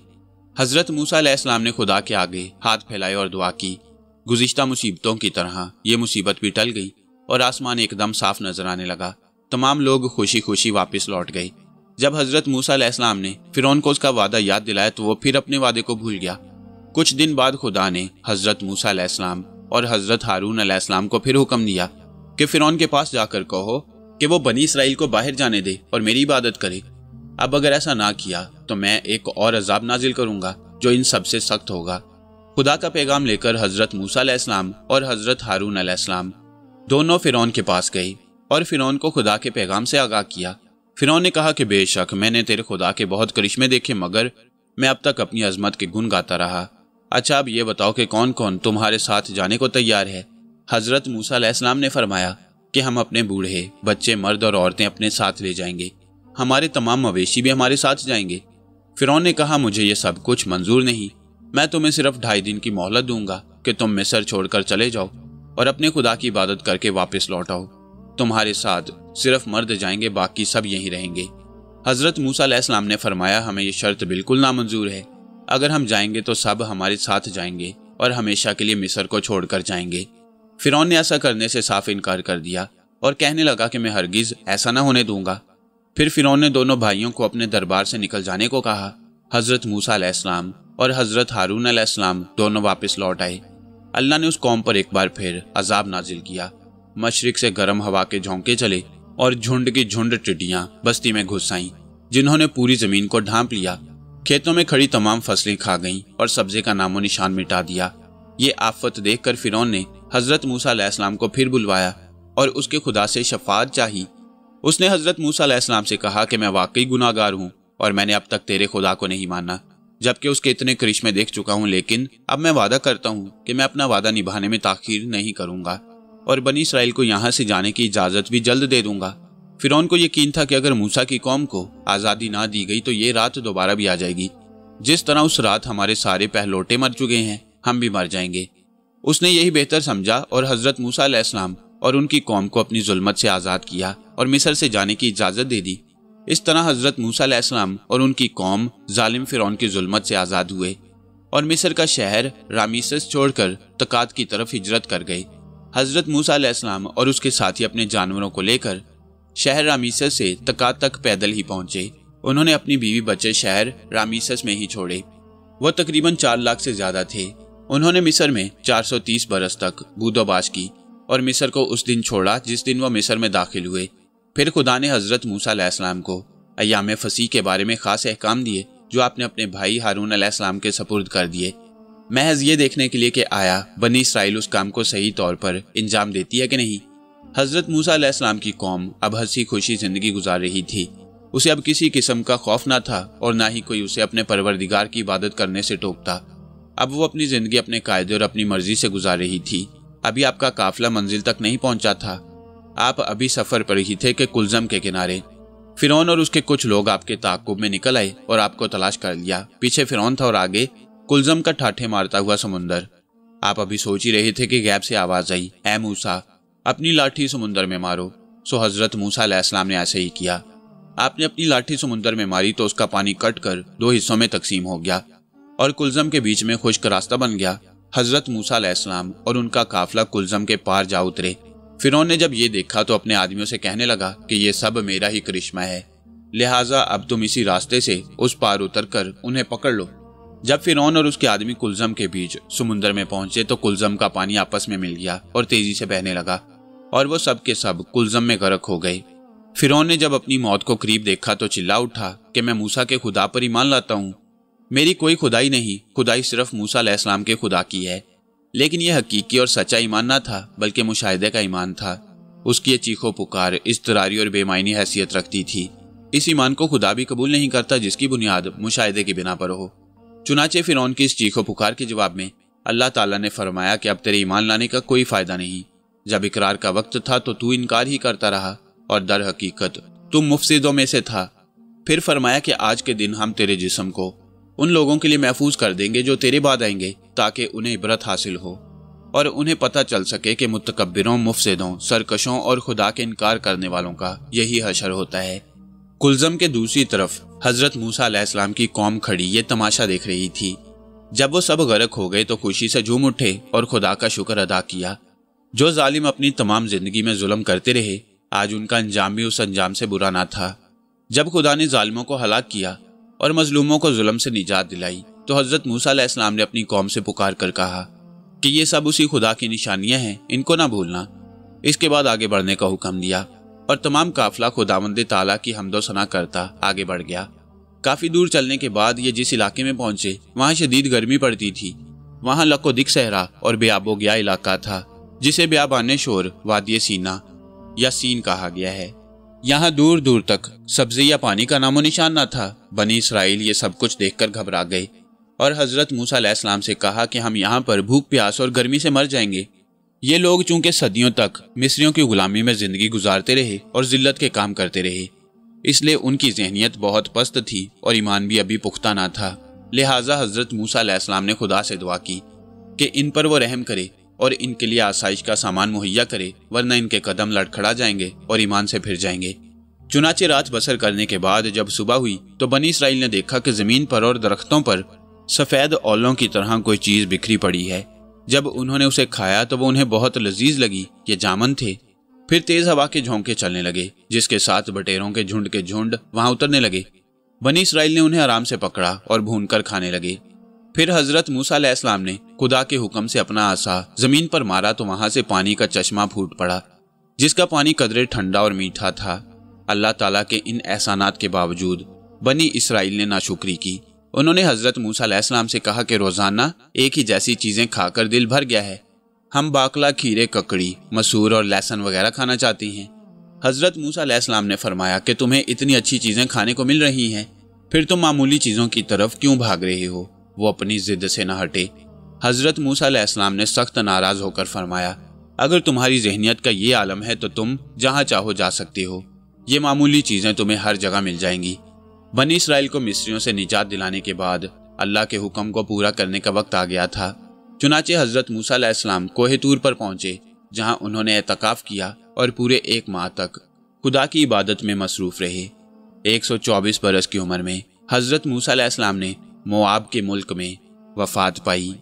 Speaker 1: حضرت موسیٰ علیہ السلام نے خدا کے آگے ہاتھ پھیلائے اور دعا کی۔ گزشتہ مصیبتوں کی طرح یہ مصیبت بھی ٹل گئی اور آسمان ایک دم صاف نظر آنے لگا۔ تمام لوگ خوشی خوشی واپس لوٹ گئے۔ جب حضرت موسیٰ علیہ السلام نے فرعون کو اس کا وعدہ یاد دلایا تو وہ پھر اپنے وعدے کو بھول گیا۔ کچھ دن بعد خدا نے حضرت موسیٰ علیہ السلام اور حضرت ہارون علیہ السلام کو پھر حکم دیا کہ فرعون کے پاس جا کر کہو کہ وہ بنی اسرائیل کو باہر جانے دے اور میری عبادت کرے۔ اب اگر ایسا نہ کیا تو میں ایک اور عذاب نازل کروں گا جو ان سب سے سخت ہوگا۔ خدا کا پیغام لے کر حضرت موسیٰ علیہ السلام اور حضرت ہارون علیہ السلام دونوں فرعون کے پاس گئے اور فرعون کو خدا کے پیغام سے آگاہ کیا۔ فرعون نے کہا کہ بے شک میں نے تیرے خدا کے بہت کرشمے دیکھے، مگر میں اب تک اپنی عظمت کے گن گاتا رہا۔ اچھا اب یہ بتاؤ کہ کون کون تمہارے ساتھ جانے کو تیار ہے؟ حضرت موسیٰ علیہ السلام نے فرمایا کہ ہم اپنے بوڑھے، بچے، مرد اور عورتیں اپنے ساتھ لے جائیں گے، ہمارے تمام مویشی بھی ہمارے ساتھ جائیں گے۔ فرعون نے کہا مجھے یہ سب کچھ منظور نہیں، میں تمہیں صرف 2.5 دن کی مہلت دوں گا کہ تم مصر چھوڑ کر چلے جاؤ اور اپنے خدا کی عبادت کر کے واپس لوٹ آؤ۔ تمہارے ساتھ صرف مرد جائیں گے، باقی سب یہیں رہیں گے۔ حضرت موسیٰ علیہ السلام نے فرمایا ہمیں یہ شرط بالکل نامنظور ہے، اگر ہم جائیں گے تو سب ہمارے ساتھ جائیں گے اور ہمیشہ کے لیے مصر کو چھوڑ کر جائیں گے۔ فرعون نے ایسا کرنے سے صاف انکار کر دیا اور کہنے لگا کہ میں ہرگز ایسا نہ ہونے دوں گا۔ پھر فرعون نے دونوں بھائیوں کو اپنے دربار سے نکل جانے کو کہا۔ حضرت موسیٰ علیہ السلام اور حضرت ہارون علیہ السلام دونوں واپس لوٹ آئے۔ اللہ نے اس قوم پر ایک بار پھر عذاب نازل کیا۔ مشرق سے گرم ہوا کے جھونکے چلے اور جھنڈ کی جھنڈ ٹڈیاں بستی میں گھس آئیں، جنہوں نے پوری زمین کو ڈھانپ لیا۔ کھیتوں میں کھڑی تمام فصلیں کھا گئیں اور سبزے کا نام و نشان مٹا دیا۔ یہ آفت دیکھ کر فرعون نے حضرت موسیٰ علیہ السلام کو پھر بلوایا اور اس کے خدا سے شفاعت چاہی۔ اس نے حضرت موسیٰ علیہ السلام سے کہا کہ میں واقعی گناہ گار ہوں اور میں نے اب تک تیرے خدا کو نہیں مانا، جبکہ اس کے اتنے کرشمے دیکھ چکا ہوں، لیکن اب میں وعدہ کرتا ہوں کہ میں اپنا وعدہ نبھانے میں تاخیر نہیں کروں گا اور بنی اسرائیل کو یہاں سے جانے کی اجازت بھی جلد دے دوں گا۔ فرعون کو یقین تھا کہ اگر موسیٰ کی قوم کو آزادی نہ دی گئی تو یہ رات دوبارہ بھی آ جائے گی، جس طرح اس رات ہمارے سارے پہلوٹے مر چکے ہیں ہم بھی مر جائیں گے۔ اس نے یہی بہتر سمجھا اور حضرت موسیٰ علیہ السلام اور ان کی قوم کو اپنی ظلمت سے آزاد کیا اور مصر سے جانے کی اجازت دے دی۔ اس طرح حضرت موسیٰ علیہ السلام اور ان کی قوم ظالم فرعون کی ظلمت سے آزاد ہوئے اور مصر کا شہر رامیسس چھوڑ کر تقات کی طرف ہجرت کر گئے۔ حضرت موسیٰ علیہ السلام اور اس کے ساتھی اپنے جانوروں کو لے کر شہر رامیسس سے تقات تک پیدل ہی پہنچے۔ انہوں نے اپنی بیوی بچے شہر رامیسس میں ہی چھوڑے۔ وہ تقریباً 4 لاکھ سے زیادہ تھے۔ انہوں نے مصر میں 430 برس تک بود و باش کی اور مصر کو اس دن چھوڑا جس دن وہ مصر میں داخل ہوئے۔ پھر خدا نے حضرت موسیٰ علیہ السلام کو ایام فصیح کے بارے میں خاص احکام دیے جو آپ نے اپنے بھائی ہارون علیہ السلام کے سپرد کر دیے، محض یہ دیکھنے کے لیے کہ آیا بنی اسرائیل اس کام کو صحیح طور پر انجام دیتی ہے کہ نہیں۔ हज़रत मूसा अलैहिस्सलाम की कौम अब हंसी खुशी जिंदगी गुजार रही थी। उसे अब किसी किस्म का खौफ ना था और ना ही कोई उसे अपने परवरदिगार की इबादत करने से टोकता। अब वो अपनी जिंदगी अपने कायदे और अपनी मर्जी से गुजार रही थी। अभी आपका काफिला मंजिल तक नहीं पहुंचा था। आप अभी सफर पर ही थे कि कुलज़म के किनारे फिरौन और उसके कुछ लोग आपके ताक़ुब में निकल आए और आपको तलाश कर लिया। पीछे फिरौन था और आगे कुलज़म का ठाठे मारता हुआ समुंदर। आप अभी सोच ही रहे थे कि गैब से आवाज आई, ऐ मूसा, अपनी लाठी समुंदर में मारो। सो हजरत मूसा अलैहिस्सलाम ने ऐसे ही किया। आपने अपनी लाठी समुंदर में मारी तो उसका पानी कट कर 2 हिस्सों में तकसीम हो गया और कुलज़म के बीच में खुश्क रास्ता बन गया। हजरत मूसा अलैहिस्सलाम और उनका काफिला कुलज़म के पार जा उतरे। फिरौन ने जब ये देखा तो अपने आदमियों से कहने लगा कि ये सब मेरा ही करिश्मा है, लिहाजा अब तुम इसी रास्ते से उस पार उतर कर उन्हें पकड़ लो। जब फिरौन और उसके आदमी कुलज़म के बीच समुंदर में पहुंचे तो कुलज़म का पानी आपस में मिल गया और तेजी से बहने लगा और वो सब के सब कुलज़म में गर्क हो गए। फिरौन ने जब अपनी मौत को करीब देखा तो चिल्ला उठा कि मैं मूसा के खुदा पर ईमान लाता हूँ। मेरी कोई खुदाई नहीं, खुदाई सिर्फ मूसा अलैहिस्सलाम के खुदा की है। लेकिन यह हकीकी और सच्चा ईमान ना था बल्कि मुशाहिदे का ईमान था। उसकी ये चीखो पुकार इस्तरारी और बेमायनी हैसियत रखती थी। इस ईमान को खुदा भी कबूल नहीं करता जिसकी बुनियाद मुशाहिदे की बिना पर हो। चुनाचे फिरौन की इस चीखो पुकार के जवाब में अल्लाह ताला ने फरमाया कि अब तेरे ईमान लाने का कोई फायदा नहीं। जब इकरार का वक्त था तो तू इनकार ही करता रहा और दर हकीकत तुम मुफसिदों में से था। फिर फरमाया कि आज के दिन हम तेरे जिस्म को उन लोगों के लिए महफूज कर देंगे जो तेरे बाद आएंगे ताकि उन्हें इबरत हासिल हो और उन्हें पता चल सके कि मुतकब्बिरों, मुफसिदों, सरकशों और खुदा के इनकार करने वालों का यही हशर होता है। कुलज़म के दूसरी तरफ हजरत मूसा अलैहिस्सलाम की कौम खड़ी ये तमाशा देख रही थी। जब वो सब गर्क हो गए तो खुशी से झूम उठे और खुदा का शुक्र अदा किया। जो जालिम अपनी तमाम जिंदगी में जुल्म करते रहे, आज उनका अंजाम भी उस अंजाम से बुरा ना था। जब खुदा ने जालिमों को हलाक किया और मजलूमों को जुल्म से निजात दिलाई तो हजरत मूसा अलैहिस्सलाम ने अपनी कौम से पुकार कर कहा कि ये सब उसी खुदा की निशानियां हैं, इनको ना भूलना। इसके बाद आगे बढ़ने का हुक्म दिया और तमाम काफिला खुदावंद ताला की हम्दो सना करता आगे बढ़ गया। काफी दूर चलने के बाद ये जिस इलाके में पहुंचे वहां शदीद गर्मी पड़ती थी। वहां लको दिक सहरा और बेआबो गया इलाका था जिसे बेआबाने शोर वादिय सीना या सीन कहा गया है। यहाँ दूर दूर तक सब्जी या पानी का नामो निशान न था। बनी इसराइल ये सब कुछ देखकर घबरा गए और हजरत मूसा अलैहिस्सलाम से कहा कि हम यहाँ पर भूख प्यास और गर्मी से मर जाएंगे। ये लोग चूंकि सदियों तक मिस्रियों की गुलामी में जिंदगी गुजारते रहे और जिल्लत के काम करते रहे, इसलिए उनकी जहनियत बहुत पस्त थी और ईमान भी अभी पुख्ता ना था। लिहाजा हजरत मूसा अलैहिस्सलाम ने खुदा से दुआ की कि इन पर वो रहम करे और इनके लिए आसाइश का सामान मुहैया करे, वरना इनके कदम लड़खड़ा जाएंगे और ईमान से फिर जाएंगे। चुनाचे रात बसर करने के बाद जब सुबह हुई तो बनी इसराइल ने देखा कि जमीन पर और दरख्तों पर सफेद औलों की तरह कोई चीज बिखरी पड़ी है। जब उन्होंने उसे खाया तो वो उन्हें बहुत लजीज लगी। ये जामन थे। फिर तेज हवा के झोंके चलने लगे जिसके साथ बटेरों के झुंड वहां उतरने लगे। बनी इसराइल ने उन्हें आराम से पकड़ा और भून कर खाने लगे। फिर हजरत मूसा अलैहिस्सलाम ने खुदा के हुक्म से अपना आसा जमीन पर मारा तो वहां से पानी का चश्मा फूट पड़ा जिसका पानी कदरे ठंडा और मीठा था। अल्लाह ताला के इन एहसानात के बावजूद बनी इसराइल ने नाशुक्री की। उन्होंने हजरत मूसा अलैहिस्सलाम से कहा कि रोजाना एक ही जैसी चीजें खाकर दिल भर गया है। हम बाकला, खीरे, ककड़ी, मसूर और लहसुन वगैरह खाना चाहती हैं। हजरत मूसा अलैहिस्सलाम ने फरमाया कि तुम्हें इतनी अच्छी चीजें खाने को मिल रही हैं, फिर तुम मामूली चीजों की तरफ क्यों भाग रहे हो? वो अपनी जिद से न हटे। हजरत मूसा अलैहिस्सलाम ने सख्त नाराज होकर फरमाया, अगर तुम्हारी जहनियत का ये आलम है तो तुम जहां चाहो जा सकते हो। ये मामूली चीजें तुम्हें हर जगह मिल जाएंगी। बनी इसराइल को मिस्रियों से निजात दिलाने के बाद अल्लाह के हुक्म को पूरा करने का वक्त आ गया था। चुनाचे हजरत मूसा अलैहिस्सलाम कोहे तूर पर पहुंचे जहां उन्होंने एतकाफ किया और पूरे 1 माह तक खुदा की इबादत में मसरूफ रहे। 124 बरस की उम्र में हजरत मूसा अलैहिस्सलाम ने मोआब के मुल्क में वफात पाई।